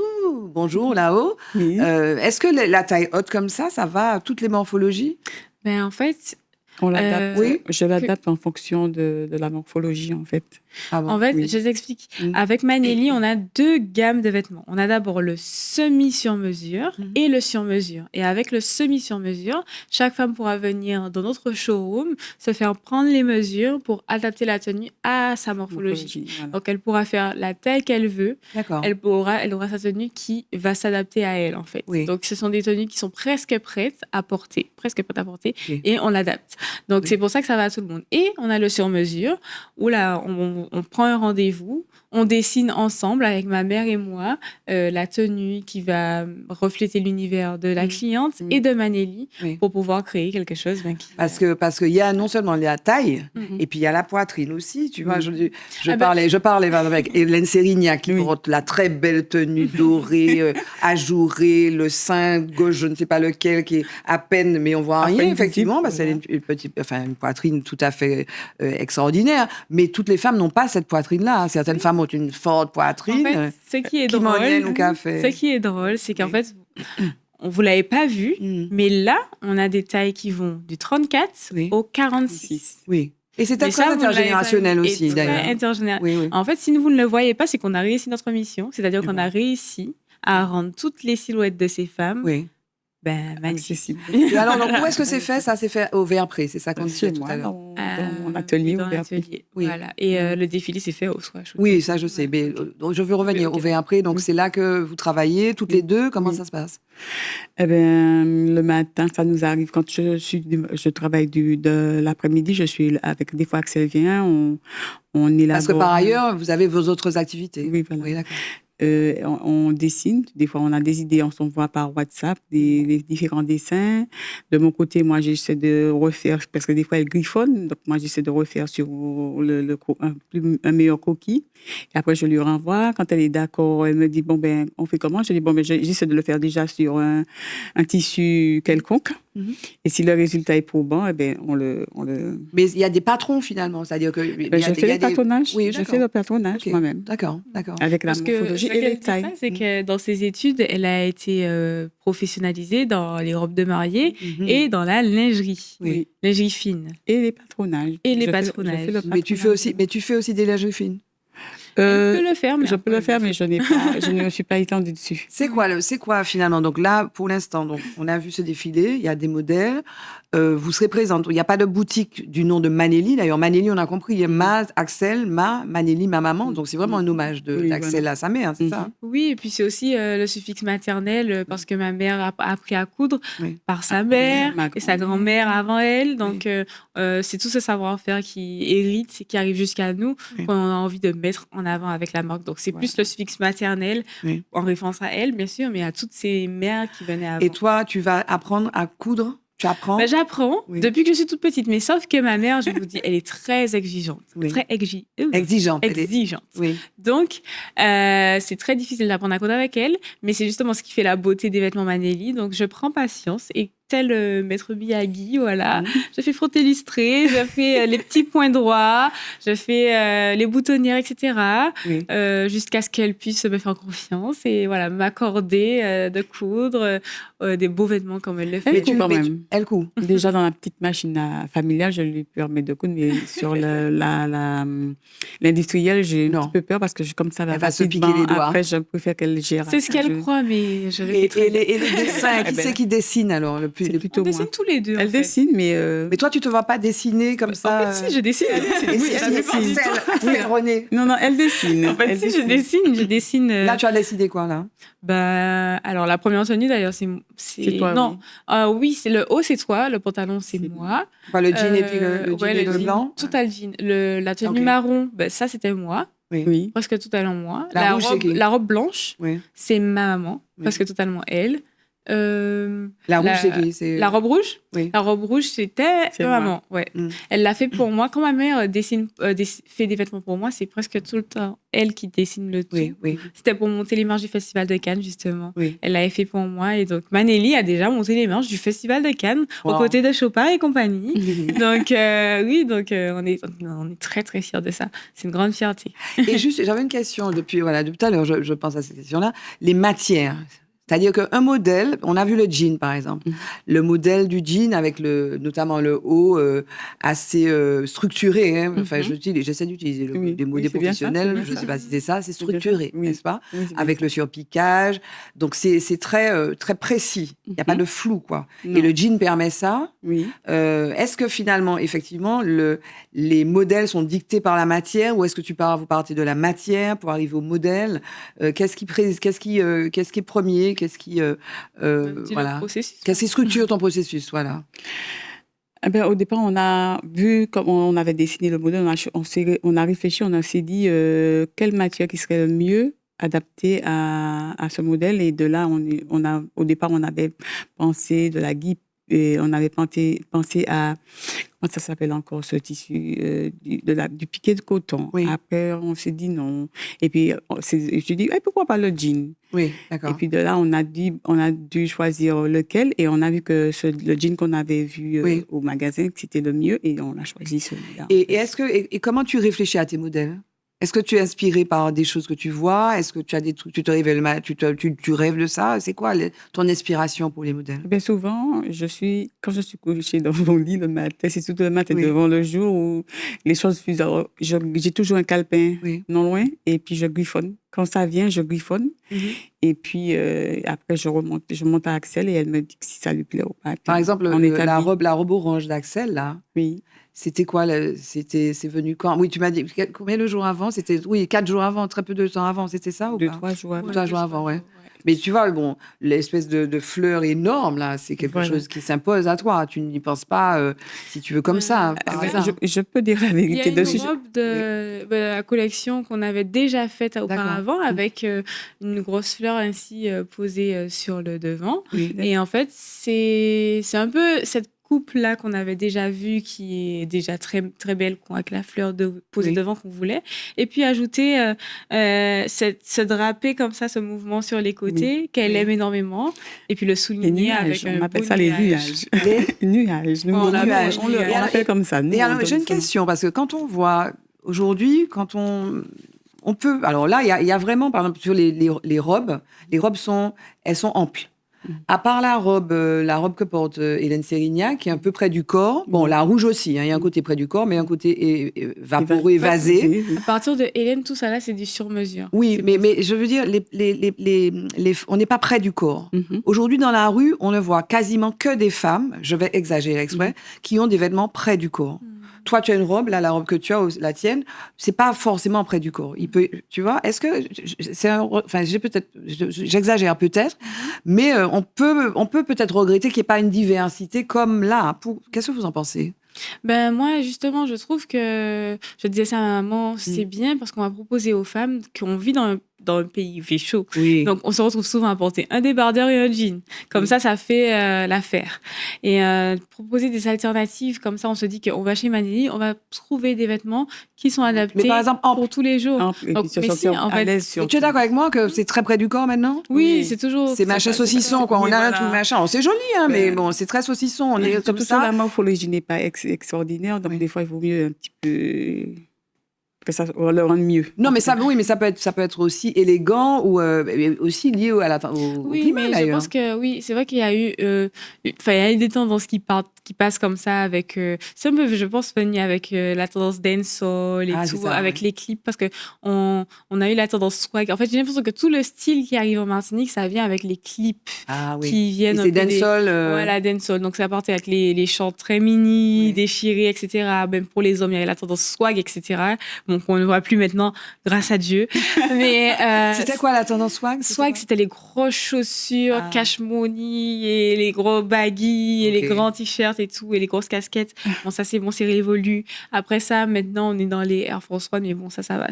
bonjour là-haut. Oui. Est-ce que la taille haute comme ça va à toutes les morphologies? Ben, en fait, On l'adapte. oui. Je l'adapte en fonction de la morphologie en fait. Ah bon? En fait, Oui. je t'explique. Mm. Avec Manelli, on a 2 gammes de vêtements. On a d'abord le semi-sur-mesure et le sur-mesure. Et avec le semi-sur-mesure, chaque femme pourra venir dans notre showroom, se faire prendre les mesures pour adapter la tenue à sa morphologie. Voilà. Donc, elle pourra faire la taille qu'elle veut. D'accord. Elle aura sa tenue qui va s'adapter à elle, en fait. Oui. Donc, ce sont des tenues qui sont presque prêtes à porter. Ok. Et on l'adapte. Donc, Oui. c'est pour ça que ça va à tout le monde. Et on a le sur-mesure, où là, on prend un rendez-vous, on dessine ensemble avec ma mère et moi la tenue qui va refléter l'univers de la cliente et de Manelli Oui. pour pouvoir créer quelque chose qui... Parce qu'il y a non seulement la taille, Mhm. et puis il y a la poitrine aussi. Tu vois, je Ah ben- parlais avec Hélène Sérignac qui Oui. porte la très belle tenue dorée, ajourée, le sein gauche, je ne sais pas lequel, qui est à peine, mais on voit À rien, peine effectivement, visible, parce qu'elle a une poitrine tout à fait extraordinaire. Mais toutes les femmes n'ont pas cette poitrine-là. Certaines femmes ont une forte En poitrine. fait, ce qui est qui m'emmène au drôle, café. ce qui est drôle, c'est qu'en Oui. fait, vous l'avez pas vu, Mm. mais là, on a des tailles qui vont du 34 Oui. au 46. Oui. Et c'est Mais très ça, vous l'avez intergénérationnel pas vu. aussi, Et très d'ailleurs. intergénéral. Oui, oui. En fait, si vous ne le voyez pas, c'est qu'on a réussi notre mission. C'est-à-dire Et qu'on a voilà. réussi à rendre toutes les silhouettes de ces femmes Oui. magnifiques. Accessible. Et alors, donc, où est-ce que c'est fait? Ça, c'est fait au Verpré, c'est ça qu'on disait Chez tout moi, à l'heure. dans mon atelier dans ouvert. l'atelier. Oui. Voilà. Et le défilé s'est fait au soir. Oui, ça, je sais. Mais donc, je veux revenir Ok. au Verpré. Donc, c'est là que vous travaillez, toutes les deux. Comment Oui. ça se passe? Eh bien, le matin, ça nous arrive quand je travaille de l'après-midi, je suis avec des fois Axel vient, on élabore. Parce que par ailleurs, vous avez vos autres activités. Oui, voilà. Oui, d'accord. On dessine, des fois on a des idées, on s'envoie par WhatsApp des différents dessins. De mon côté, moi j'essaie de refaire, parce que des fois elle griffonne, donc moi j'essaie de refaire sur un meilleur croquis. Et après je lui renvoie. Quand elle est d'accord, elle me dit bon ben on fait comment? Je dis bon ben j'essaie de le faire déjà sur un tissu quelconque. Mhm. Et si le résultat est probant, eh ben on le. Mais il y a des patrons, finalement. C'est-à-dire que. Ben, je fais le patronage. Oui, je d'accord. fais le patronage Ok. moi-même. D'accord, d'accord. Avec la Parce que morphologie ce et qu'elle les dit tailles. pas, c'est que dans ses études, elle a été professionnalisée dans les robes de mariée Mhm. et dans la lingerie. Oui. Lingerie fine. Et les patronages. Et les Je fais- je patronages. fais le Mais tu fais aussi des lingeries fines. Elle peut le faire, mais Je peux le faire, mais je ne me suis pas étendue dessus. C'est quoi finalement? Donc là, pour l'instant, donc on a vu ce défilé, il y a des modèles, vous serez présente. Il n'y a pas de boutique du nom de Manelli. D'ailleurs, Manelli, on a compris, il y a Axel, Manelli, ma maman. Donc c'est vraiment un hommage Oui, d'Axel voilà. à sa mère, c'est ça? Oui, et puis c'est aussi le suffixe maternel parce que ma mère a appris à coudre Oui. par sa mère ma et sa grand-mère avant elle. Donc, c'est tout ce savoir-faire qui hérite et qui arrive jusqu'à nous Oui. qu'on a envie de mettre en avant avec la marque. Donc, c'est Ouais. plus le suffixe maternel Oui. en référence à elle, bien sûr, mais à toutes ces mères qui venaient avant. Et toi, tu vas apprendre à coudre? Tu apprends? Ben, j'apprends Oui. depuis que je suis toute petite, mais sauf que ma mère, je vous dis, elle est très exigeante. Oui. Très Exigeante. exigeante. Oui. Donc, c'est très difficile d'apprendre à coudre avec elle, mais c'est justement ce qui fait la beauté des vêtements Manelli. Donc, je prends patience et tel Maître Miyagi, voilà, je fais frotter lustré, je fais les petits points droits, je fais les boutonnières, etc. Oui. Jusqu'à ce qu'elle puisse me faire confiance et voilà, m'accorder de coudre des beaux vêtements comme elle le fait. Elle coud quand même. Elle coud. Déjà dans la petite machine familiale, je lui permets de coudre, mais sur l'industriel, j'ai un Non. petit peu peur parce que comme ça va Elle va se rapidement. piquer les doigts. Après, je préfère qu'elle gère. C'est ce qu'elle Je- croit, mais je le Et fais très les dessins, qui Eh ben. c'est qui dessine alors le depuis. C'est plutôt On dessine moi. tous les deux. Elle en fait. dessine, mais... Mais toi, tu te vois pas dessiner comme ça. En fait, si, je dessine. Oui, elle dessine. René. Non, elle dessine. En fait, Elle si, je dessine. Là, tu as décidé quoi, là? Bah, alors, la première tenue, d'ailleurs, c'est toi, non, oui, c'est le haut, c'est toi, le pantalon, c'est moi. Enfin, le jean et puis le jean ouais, et le jean, blanc. Total jean. La tenue Ok. marron, bah, ça, c'était moi. Oui. Presque totalement moi. La rouge, c'est qui? La robe blanche, Oui. c'est ma maman. Oui. Presque totalement elle. La rouge, c'est qui? C'est... La robe rouge? Oui. La robe rouge, c'était C'est ma moi. maman. Ouais. Mm. Elle l'a fait pour moi. Quand ma mère fait des vêtements pour moi, c'est presque tout le temps elle qui dessine le tout. Oui, oui. C'était pour monter les marches du Festival de Cannes, justement. Oui. Elle l'avait fait pour moi. Et donc, Manélie a déjà monté les marches du Festival de Cannes Wow. aux côtés de Chopin et compagnie. Donc, on est très, très fiers de ça. C'est une grande fierté. Et juste, j'avais une question depuis tout à l'heure, je pense à cette question-là. Les matières. C'est-à-dire qu'un modèle, on a vu le jean par exemple, le modèle du jean avec notamment le haut assez structuré. Hein. Enfin, j'essaie d'utiliser des mots des c'est bien ça, professionnels. c'est bien Je ne ça. sais pas si c'est ça, c'est C'est bien ça. structuré, Oui. n'est-ce pas? Oui, c'est bien Avec ça. le surpiquage. Donc c'est très très précis. Il n'y a pas de flou quoi. Non. Et le jean permet ça. Oui. Est-ce que finalement, effectivement, les modèles sont dictés par la matière ou est-ce que vous partez de la matière pour arriver au modèle? Qu'est-ce qui est premier? Qu'est-ce qui Le processus. Qu'est-ce qui structure ton processus? Voilà. Eh ben, au départ, on a vu, comme on avait dessiné le modèle, on a réfléchi, on s'est dit quelle matière qui serait le mieux adaptée à ce modèle. Et de là, au départ, on avait pensé de la guipe et on avait pensé à, comment ça s'appelle encore, ce tissu, du piqué de coton. Oui. Après, on s'est dit non. Et puis, je dis, pourquoi pas le jean? Oui, d'accord. Et puis de là, on a dû choisir lequel et on a vu que le jean qu'on avait vu Oui. au magasin, que c'était le mieux et on a choisi celui-là. Et comment tu réfléchis à tes modèles? Est-ce que tu es inspiré par des choses que tu vois? Est-ce que tu as des trucs, tu rêves de ça? C'est quoi ton inspiration pour les modèles? Bien souvent, quand je suis couchée dans mon lit le matin, c'est surtout le matin Oui. devant le jour où les choses fusent. Alors, j'ai toujours un calepin Oui. non loin et puis je griffonne. Quand ça vient, je griffonne. Et puis après, je monte à Axel et elle me dit si ça lui plaît ou pas. Puis Par exemple, on établit. la robe orange d'Axel, là, Oui. c'était quoi? C'est venu quand? Oui, tu m'as dit combien de jours avant? C'était 4 jours avant, très peu de temps avant, c'était ça ou pas? 2-3 jours avant. 2-3 jours avant, ouais. Mais tu vois, bon, l'espèce de fleur énorme, là, c'est quelque Voilà. chose qui s'impose à toi. Tu n'y penses pas si tu veux comme ça. par Ouais, hasard. Je peux dire la Il y a vérité une dessus. robe de la collection qu'on avait déjà faite auparavant avec une grosse fleur ainsi posée sur le devant. Oui. Et en fait, c'est un peu cette coupe-là qu'on avait déjà vue, qui est déjà très, très belle, avec la fleur posée devant qu'on voulait. Et puis ajouter ce drapé comme ça, ce mouvement sur les côtés, qu'elle aime énormément. Et puis le Les souligner avec nuages, un on appelle beau ça les nuage. nuages. Nuages. Nous, On on l'appelle nuages. on l'appelle comme ça. Nous, Et on alors, donne j'ai une ça. question, parce que quand on voit aujourd'hui, on peut. Alors là, il y a vraiment, par exemple, sur les robes, elles sont amples. À part la robe que porte Hélène Sérignac, qui est un peu près du corps. Bon, la rouge aussi, hein, il y a un côté près du corps, mais un côté vaporeux, évasé. À partir de Hélène, tout ça là, c'est du sur-mesure. Oui, mais je veux dire, on n'est pas près du corps. Aujourd'hui, dans la rue, on ne voit quasiment que des femmes, je vais exagérer exprès, qui ont des vêtements près du corps. Toi, tu as une robe, là, la robe que tu as, la tienne, c'est pas forcément près du corps. Tu vois, est-ce que j'exagère peut-être, mais on peut peut-être regretter qu'il n'y ait pas une diversité comme là. Qu'est-ce que vous en pensez? Ben moi, justement, je trouve que, je disais ça à ma maman, c'est bien parce qu'on va proposer aux femmes qu'on vit dans un pays où il fait chaud. Oui. Donc, on se retrouve souvent à porter un débardeur et un jean. Comme ça fait l'affaire. Et proposer des alternatives, comme ça, on se dit qu'on va chez Manili, on va trouver des vêtements qui sont adaptés Mais par exemple, pour tous les jours. Et Donc, puis se mais sentir si, en à fait, l'aise Et sur. tu es d'accord avec moi que c'est très près du corps maintenant? Oui, c'est toujours... C'est machin saucisson, quoi. On oui, a un voilà. truc machin. Oh, c'est joli, hein, mais bon, c'est très saucisson. On est comme Surtout sur ça. la morphologie n'est pas extraordinaire, donc des fois, il vaut mieux un petit peu que ça le rende mieux. Non, mais ça, oui, mais ça peut être aussi élégant ou aussi lié au Oui, climat, mais je d'ailleurs. pense que oui, c'est vrai qu'il y a eu, il y a eu des tendances qui passent comme ça avec, c'est un peu, je pense, venu avec la tendance dancehall et Ah, c'est tout, ça, avec ouais. les clips, parce que on a eu la tendance swag. En fait, j'ai l'impression que tout le style qui arrive en Martinique, ça vient avec les clips Ah oui. qui viennent Et un c'est peu des... dancehall. Voilà, dancehall. Donc, ça partait avec les chants très mini, Oui. déchirés, etc. Même pour les hommes, il y avait la tendance swag, etc. Donc, on ne voit plus maintenant, grâce à Dieu. Mais C'était quoi la tendance swag? swag, c'était les grosses chaussures, Ah. cash money, et les gros baggy, et les Ok. grands t-shirts et tout, et les grosses casquettes. Bon, ça, c'est bon, c'est révolu. Après ça, maintenant, on est dans les Air Force One, mais bon, ça va.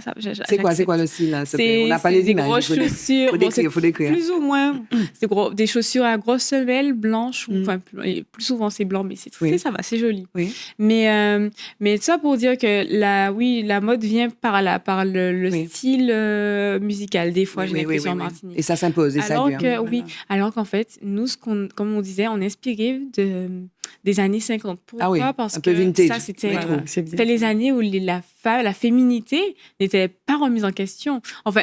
C'est quoi le style, là, s'il te plaît? On n'a pas C'est les des images. grosses chaussures. Faut Bon, c'est décrire. plus ou moins des chaussures à grosses semelles blanches, enfin, plus souvent c'est blanc, mais Oui. ça va, c'est joli. Oui. Mais ça pour dire que la mode vient par le Oui. style musical, des fois, Oui, j'ai oui, l'impression oui, en oui. Martinique. Et ça s'impose, et ça Alors dure. que, Voilà. alors qu'en fait, nous, comme on disait, on est inspiré des années 50. Pourquoi? Ah oui, Parce un peu que vintage. ça, c'était Voilà, c'est bien. c'était les années où la féminité n'était pas remise en question. Enfin,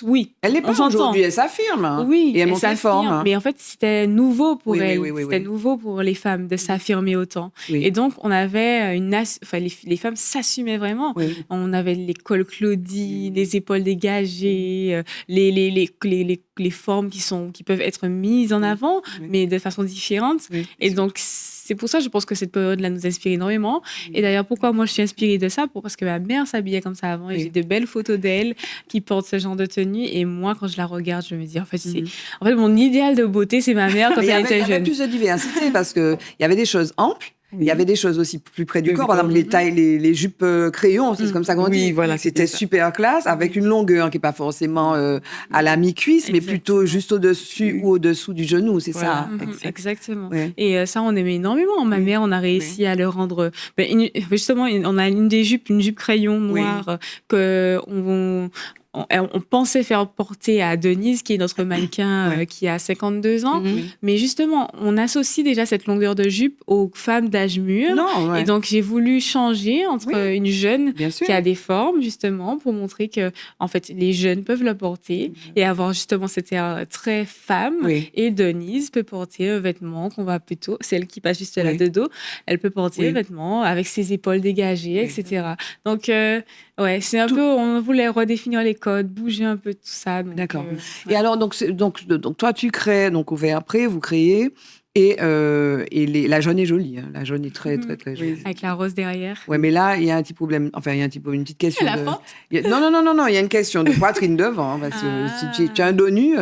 oui, Elle n'est on pas s'entend. aujourd'hui, elle s'affirme. Hein. Oui, Et elle elle monte les s'affirme, formes. Hein. mais en fait, c'était nouveau pour Oui, oui, elle. oui, oui, C'était oui. nouveau pour les femmes de s'affirmer autant. Oui. Et donc, on avait les femmes s'assumaient vraiment. Oui. On avait les cols Claudie, les épaules dégagées, les formes qui peuvent être mises en avant, Oui. mais de façon différente. Oui, Et donc, c'est pour ça, je pense que cette période-là nous inspire énormément. Et d'ailleurs, pourquoi moi je suis inspirée de ça? Parce que ma mère s'habillait comme ça avant et Oui. j'ai de belles photos d'elle qui porte ce genre de tenue. Et moi, quand je la regarde, je me dis, en fait, Mhm. mon idéal de beauté, c'est ma mère quand Mais elle était il y avait jeune. plus de diversité parce qu'il y avait des choses amples. Il y avait des choses aussi plus près du Plus corps. Par exemple, corps. les tailles, les jupes crayons, c'est comme ça qu'on Oui, dit. voilà, C'était c'est ça. super classe, avec une longueur qui n'est pas forcément à la mi-cuisse, mais plutôt juste au-dessus ou au-dessous du genou, c'est Voilà. ça. Mhm, exactement. Ouais. Et ça, on aimait énormément. Ma mère, on a réussi à le rendre. Justement, on a une jupe crayon noire que on pensait faire porter à Denise, qui est notre mannequin qui a 52 ans. Mais justement, on associe déjà cette longueur de jupe aux femmes d'âge mûr. Non, ouais. Et donc, j'ai voulu changer entre une jeune Bien sûr. qui a des formes, justement, pour montrer que, en fait, les jeunes peuvent le porter et avoir justement cet air très femme. Oui. Et Denise peut porter un vêtement qu'on va plutôt, celle qui passe juste là Oui. de dos, elle peut porter Oui. un vêtement avec ses épaules dégagées, Oui. etc. Donc, c'est un peu, on voulait redéfinir les codes, bouger un peu tout ça. Donc, D'accord. Et alors, donc toi, tu crées, donc après, vous créez, et la jaune est jolie. Hein. La jaune est très, très, très jolie. avec la rose derrière. Ouais, mais là, il y a un petit problème. Enfin, il y a une petite question. La fente Non, il y a une question de poitrine devant. Parce que si tu as un dos nu,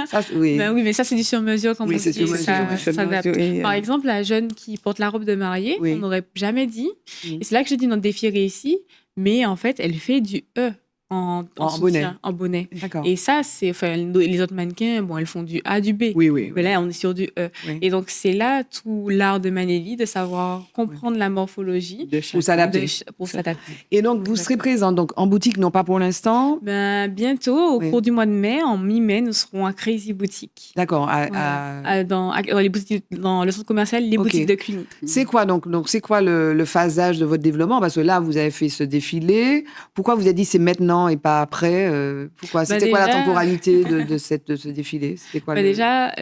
ça, oui. Ben oui, mais ça, c'est du sur-mesure. Comme Oui, on c'est dit, sur-mesure, ça ouais. s'adapte. Par exemple, la jeune qui porte la robe de mariée, Oui. on n'aurait jamais dit. Oui. Et c'est là que j'ai dit notre défi réussi. Mais en fait, elle fait du E en bonnet. soutien, en bonnet. D'accord. Et ça, les autres mannequins, bon, elles font du A, du B. Oui. Mais là, on est sur du E. Oui. Et donc, c'est là tout l'art de Manélie, de savoir comprendre la morphologie Pour s'adapter. pour s'adapter. Et donc, vous serez présent donc, en boutique, non pas pour l'instant. Ben, bientôt, au Oui. cours du mois de mai, en mi-mai, nous serons à Crazy Boutique. D'accord. Voilà. Dans le centre commercial, les Ok. boutiques de Cluny. C'est quoi donc c'est quoi le phasage de votre développement? Parce que là, vous avez fait ce défilé. Pourquoi vous avez dit c'est maintenant et pas après? Pourquoi? C'était quoi la déjà- temporalité de ce défilé? C'était quoi Déjà,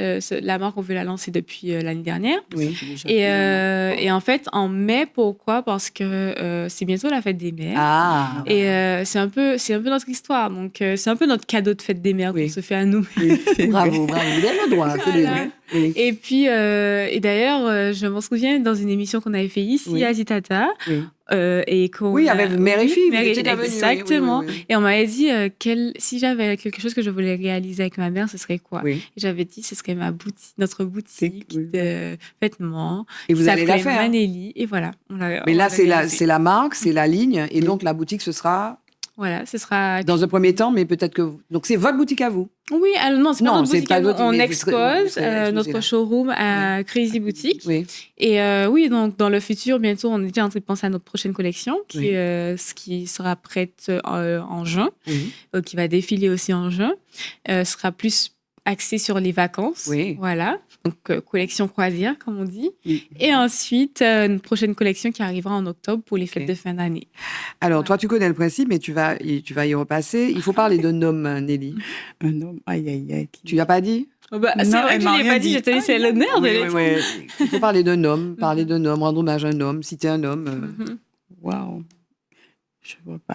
la marque, on veut la lancer depuis l'année dernière. Oui. Et en fait, en mai, pourquoi? Parce que c'est bientôt la fête des mères. Ah. Et c'est un peu notre histoire. Donc, c'est un peu notre cadeau de fête des mères Oui. qu'on se fait à nous. Bravo. Vous avez le droit. c'est Voilà. bien. Oui. Et puis, et d'ailleurs, je m'en souviens dans une émission qu'on avait fait ici Oui. à Zitata. Oui. Et Oui, avec Mère et Fille, vous étiez venus, oui, exactement. oui. Et on m'avait dit, si j'avais quelque chose que je voulais réaliser avec ma mère, ce serait quoi? Oui. Et j'avais dit, ce serait notre boutique Oui. de vêtements. Et vous qui allez la s'appelait faire. Manélie. Et voilà. Mais là, c'est la marque, c'est la ligne. Et donc, la boutique, ce sera Voilà, ce sera... dans un premier temps, mais peut-être que... Donc, c'est votre boutique à vous. Oui, alors non, c'est pas Non, notre c'est boutique pas à nous. votre- On mais vous expose serez exposé notre là. showroom à Crazy Boutique. Oui. Et oui, donc dans le futur, bientôt, on est déjà en train de penser à notre prochaine collection, Oui. ce qui sera prête en juin, Oui. qui va défiler aussi en juin. Sera plus axée sur les vacances. Oui. Voilà. Donc, collection croisière, comme on dit. Oui. Et ensuite, une prochaine collection qui arrivera en octobre pour les fêtes Ok. de fin d'année. Alors, toi, tu connais le principe, mais tu vas y repasser. Il faut parler de nom, Nelly. Un homme, aïe, aïe, aïe. Tu l'as pas dit? Oh bah, c'est Non, vrai elle que je m'a ne l'ai rien pas dit, dit. je te laisse l'honneur de Oui, l'être. oui, oui. Il faut parler d'un homme, rendre hommage à un homme, citer un homme. Mhm. Waouh. Je vois pas.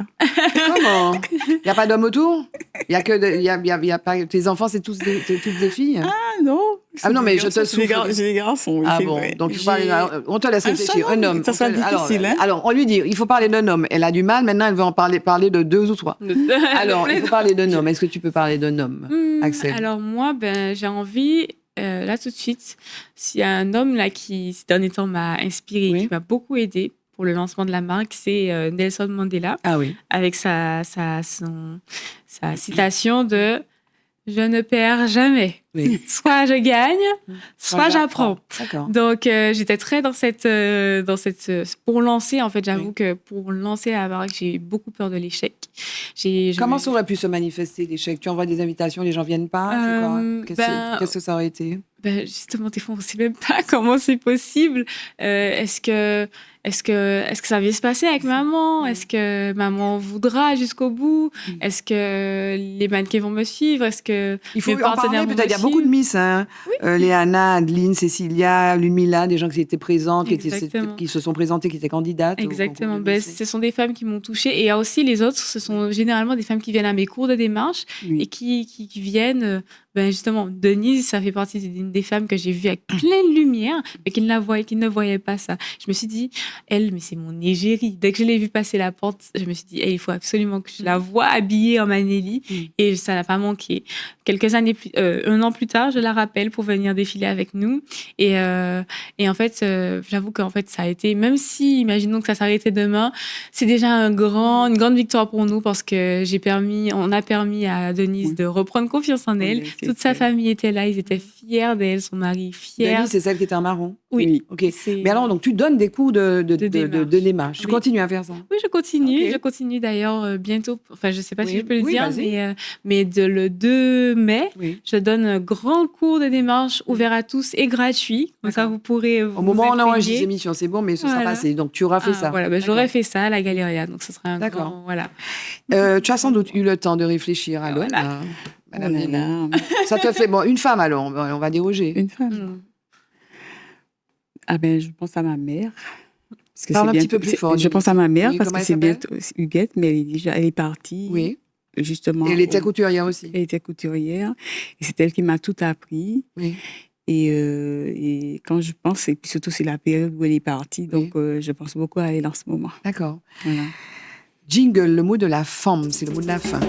Comment? Il n'y a pas d'homme autour? Il y a que y a pas, tes enfants, c'est toutes des filles? Ah non. Ah non, mais je te souffle. souffle. J'ai des garçons, oui, Ah c'est bon, vrai. donc on te laisse Un réfléchir. seul Un homme, homme. ça sera difficile, hein. Alors, on lui dit, il faut parler d'un homme. Elle a du mal, maintenant elle veut en parler de 2 ou 3. Alors, il faut parler d'un homme. Est-ce que tu peux parler d'un homme, Axel? Alors moi, j'ai envie, là tout de suite, s'il y a un homme là qui, ces derniers temps, m'a inspiré, Oui. qui m'a beaucoup aidé pour le lancement de la marque, c'est Nelson Mandela, Ah oui. avec sa citation de « Je ne perds jamais. Oui. Soit je gagne, soit j'apprends. » D'accord. Donc, j'étais très dans cette pour lancer, en fait, j'avoue que pour lancer la marque, j'ai eu beaucoup peur de l'échec. Comment ça aurait pu se manifester, l'échec? Tu envoies des invitations, les gens viennent pas? C'est quoi? Qu'est-ce que ça aurait été? Justement, des fois, on ne sait même pas comment c'est possible. Est-ce que ça va se passer avec maman? Est-ce que maman voudra jusqu'au bout? Est-ce que les mannequins vont me suivre? Est-ce que Il faut mes en partenaires parler, vont peut-être. Il y a beaucoup de Miss, hein. Oui. Léana, Adeline, Cécilia, Lumila, des gens qui étaient présentes, Exactement. qui se sont présentées, qui étaient candidates. au Exactement. concours de Miss. Ce sont des femmes qui m'ont touchée. Et il y a aussi les autres, ce sont généralement des femmes qui viennent à mes cours de démarche Oui. et qui viennent, justement, Denise, ça fait partie d'une des femmes que j'ai vues avec pleine lumière, mais qui ne voyait pas ça. Je me suis dit, elle, mais c'est mon égérie. Dès que je l'ai vue passer la porte, je me suis dit, il faut absolument que je la voie habillée en Manelli. Et ça n'a pas manqué. Un an plus tard, je la rappelle pour venir défiler avec nous. Et en fait, j'avoue qu'en fait, ça a été, même si, imaginons que ça s'arrêtait demain, c'est déjà une grande victoire pour nous parce que on a permis à Denise de reprendre confiance en elle. Toute sa famille était là, ils étaient fiers d'elle, son mari fier. Denise, c'est celle qui était en marron? Oui. Ok. Mais alors, donc, tu donnes des cours de démarche. Tu Oui. continues à faire ça? Oui, je continue. Ok. Je continue d'ailleurs bientôt. Enfin, je ne sais pas si Oui. je peux le Oui, dire, vas-y. mais le 2 mai, Oui. je donne un grand cours de démarche ouvert à tous et gratuit. Comme ça, vous pourrez Au moment où on enregistre ces émissions, c'est bon, mais ce sera Voilà. passé. Donc, tu auras fait ça. Voilà, j'aurais fait ça à la Galéria. Donc, ce sera un D'accord. grand... Voilà. Tu as sans doute eu le temps de réfléchir à l'homme. Voilà. Madame Oh là Nelly. là. Ça te fait... Bon, une femme alors, on va déroger. Une femme. Mm. Ah je pense à ma mère. Parce que Parle c'est un petit bientôt- peu plus c'est- fort, Je pense à ma mère Oui, parce comment que elle c'est s'appelle bientôt c'est Huguette, mais elle est partie. Oui. Justement. Et elle était couturière aussi. Elle était couturière. Et c'est elle qui m'a tout appris. Oui. Et quand je pense, et puis surtout c'est la période où elle est partie, donc je pense beaucoup à elle en ce moment. D'accord. Voilà. Jingle, le mot de la femme, c'est le mot de la fin.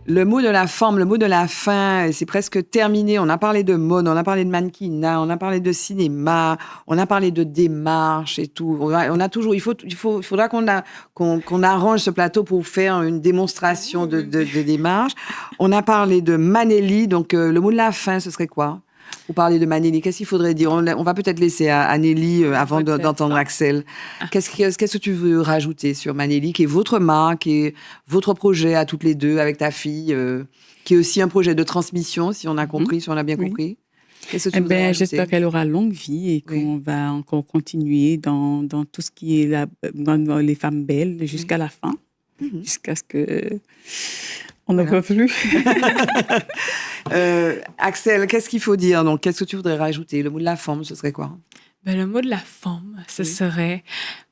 Le mot de la forme, le mot de la fin, c'est presque terminé. On a parlé de mode, on a parlé de mannequinat, on a parlé de cinéma, on a parlé de démarche et tout. On a toujours, il faudra qu'on arrange ce plateau pour faire une démonstration de démarche. On a parlé de Manelli, donc le mot de la fin, ce serait quoi? Pour parler de Manelli, qu'est-ce qu'il faudrait dire? On va peut-être laisser à Nelly avant d'entendre Axel. Qu'est-ce que tu veux rajouter sur Manelli, qui est votre marque, qui est votre projet à toutes les deux avec ta fille, qui est aussi un projet de transmission, si on a compris, si on a bien compris. Qu'est-ce que tu voudrais rajouter? J'espère qu'elle aura longue vie et qu'on va encore continuer dans tout ce qui est dans les femmes belles jusqu'à la fin, jusqu'à ce que on ne peut plus. Axel, qu'est-ce qu'il faut dire? Donc, qu'est-ce que tu voudrais rajouter? Le mot de la femme, ce serait quoi? Le mot de la femme, ce serait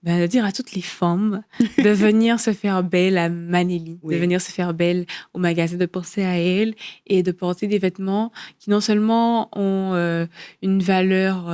de dire à toutes les femmes de venir se faire belle à Manelli, de venir se faire belle au magasin, de penser à elle et de porter des vêtements qui non seulement ont une valeur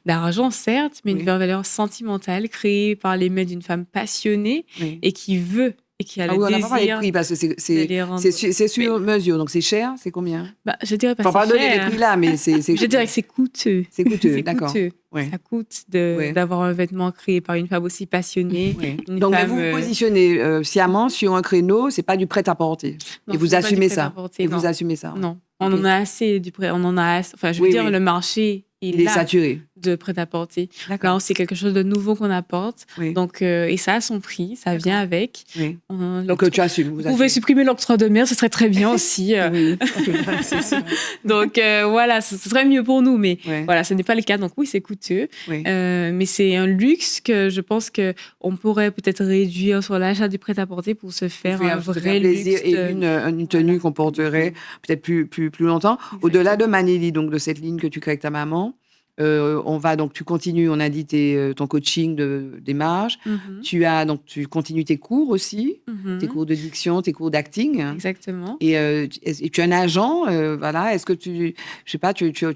d'argent, certes, mais une valeur sentimentale créée par les mains d'une femme passionnée et qui veut et qui a le on n'a pas parlé de désir prix parce que c'est sur mesure, donc c'est cher, c'est combien? Je dirais pas Faut pas c'est donner les cher. prix là, mais c'est Je dirais que c'est coûteux. C'est coûteux, C'est d'accord. coûteux. Ouais. Ça coûte d'avoir un vêtement créé par une femme aussi passionnée. Ouais. Une Donc, mais femme, vous vous positionnez sciemment sur un créneau, c'est pas du prêt-à-porter. non, Et vous c'est pas du assumez ça. prêt-à-porter, Et non. vous assumez ça. Non, on Ok. en a assez du prêt. On en a assez. Enfin, je veux Oui, dire, oui. le marché Il est là. saturé. de prêt-à-porter. D'accord. Là, c'est quelque chose de nouveau qu'on apporte. Oui. Donc, et ça a son prix, ça vient avec. Oui. On- Donc, tu assumes. Vous pouvez supprimer l'octroi de mer, ce serait très bien aussi. Oui, c'est ça. Donc voilà, ce serait mieux pour nous, mais Ouais. voilà, ce n'est pas le cas. Donc oui, c'est coûteux, Oui. mais c'est un luxe que je pense que on pourrait peut-être réduire sur l'achat du prêt-à-porter pour se faire un Se vrai faire plaisir luxe. et une tenue qu'on porterait peut-être plus longtemps. Au-delà de Manili, donc de cette ligne que tu crées avec ta maman, tu continues, on a dit ton coaching de démarche. Mhm, Tu continues tes cours aussi, mhm. tes cours de diction, tes cours d'acting. Exactement. Et tu es un agent, voilà. Est-ce que tu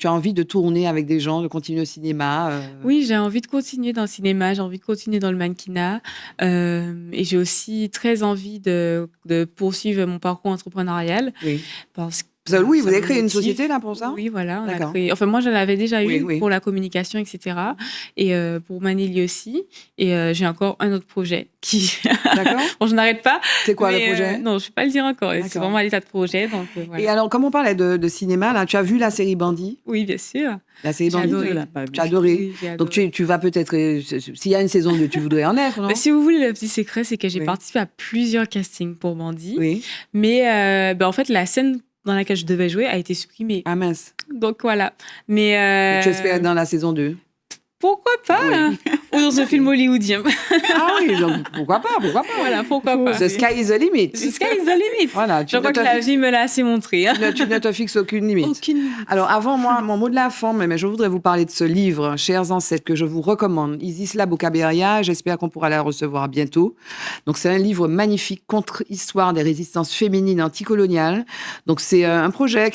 as envie de tourner avec des gens, de continuer au cinéma Oui, j'ai envie de continuer dans le cinéma, j'ai envie de continuer dans le mannequinat, et j'ai aussi très envie de poursuivre mon parcours entrepreneurial Oui. parce que Oui, vous ça avez me créé une motive. société là pour ça. Oui, voilà, on a D'accord. créé. Enfin, moi, j'en avais déjà Oui, eu oui. pour la communication, etc. Et pour Manili aussi. Et j'ai encore un autre projet qui. D'accord. Bon, je n'arrête pas. C'est quoi mais, le projet non, je ne vais pas le dire encore. C'est D'accord. vraiment à l'état de projet. Donc, voilà. Et alors, comme on parlait de cinéma, là, tu as vu la série Bandit? Oui, bien sûr. La série J'ai Bandit, adoré. tu l'ai pas vue. as adoré. Oui, j'ai Donc, adoré. tu vas peut-être. S'il y a une saison 2, tu voudrais en être, non? Bah, si vous voulez, le petit secret, c'est que j'ai Oui. participé à plusieurs castings pour Bandit. Oui. Mais en fait, la scène dans laquelle je devais jouer a été supprimée. Ah mince. Donc voilà. Mais Tu espères être dans la saison 2. pourquoi pas Oui. hein. Ou dans un film hollywoodien. Ah oui, donc pourquoi pas? Voilà, pourquoi pas. The sky is the limit. The sky is the limit. Voilà, Je crois que la vie me l'a assez montré. Hein. tu ne te fixes aucune limite. Aucune limite. Alors, avant moi, mon mot de la fin, mais je voudrais vous parler de ce livre, Chers ancêtres, que je vous recommande, Isis Labo-Kaberia. J'espère qu'on pourra la recevoir bientôt. Donc, c'est un livre magnifique, contre-histoire des résistances féminines anticoloniales. Donc, c'est un projet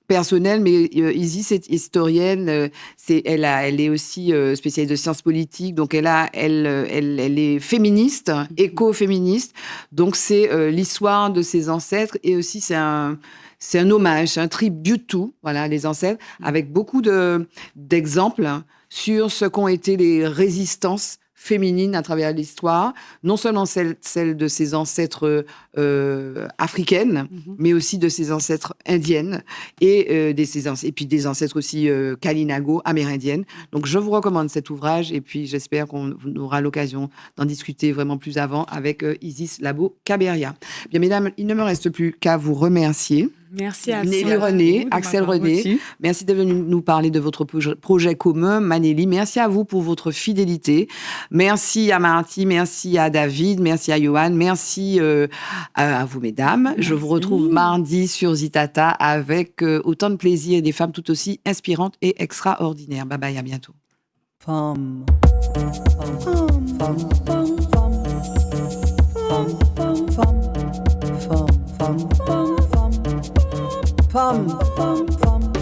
personnel, mais Isis est historienne. Elle est aussi spécialiste de sciences politiques, donc elle est féministe, écoféministe. Donc c'est l'histoire de ses ancêtres et aussi c'est un hommage, c'est un tribute to, voilà, les ancêtres, avec beaucoup d'exemples sur ce qu'ont été les résistances féminines à travers l'histoire, non seulement celle de ses ancêtres africaines, mais aussi de ses ancêtres indiennes et puis des ancêtres aussi Kalinago, amérindiennes. Donc je vous recommande cet ouvrage et puis j'espère qu'on aura l'occasion d'en discuter vraiment plus avant avec Isis Labo-Kaberia. Bien mesdames, il ne me reste plus qu'à vous remercier. Merci à Nelly René, Axel René, merci d'être venu nous parler de votre projet commun, Manili. Merci à vous pour votre fidélité. Merci à Marty, merci à David, merci à Johan, merci à vous, mesdames. Je vous retrouve mardi sur Zitata avec autant de plaisir et des femmes tout aussi inspirantes et extraordinaires. Bye bye, à bientôt. Femme. Femme. Femme. Femme. Femme. Femme. Femme. Femme. Femme. Femme. Femme.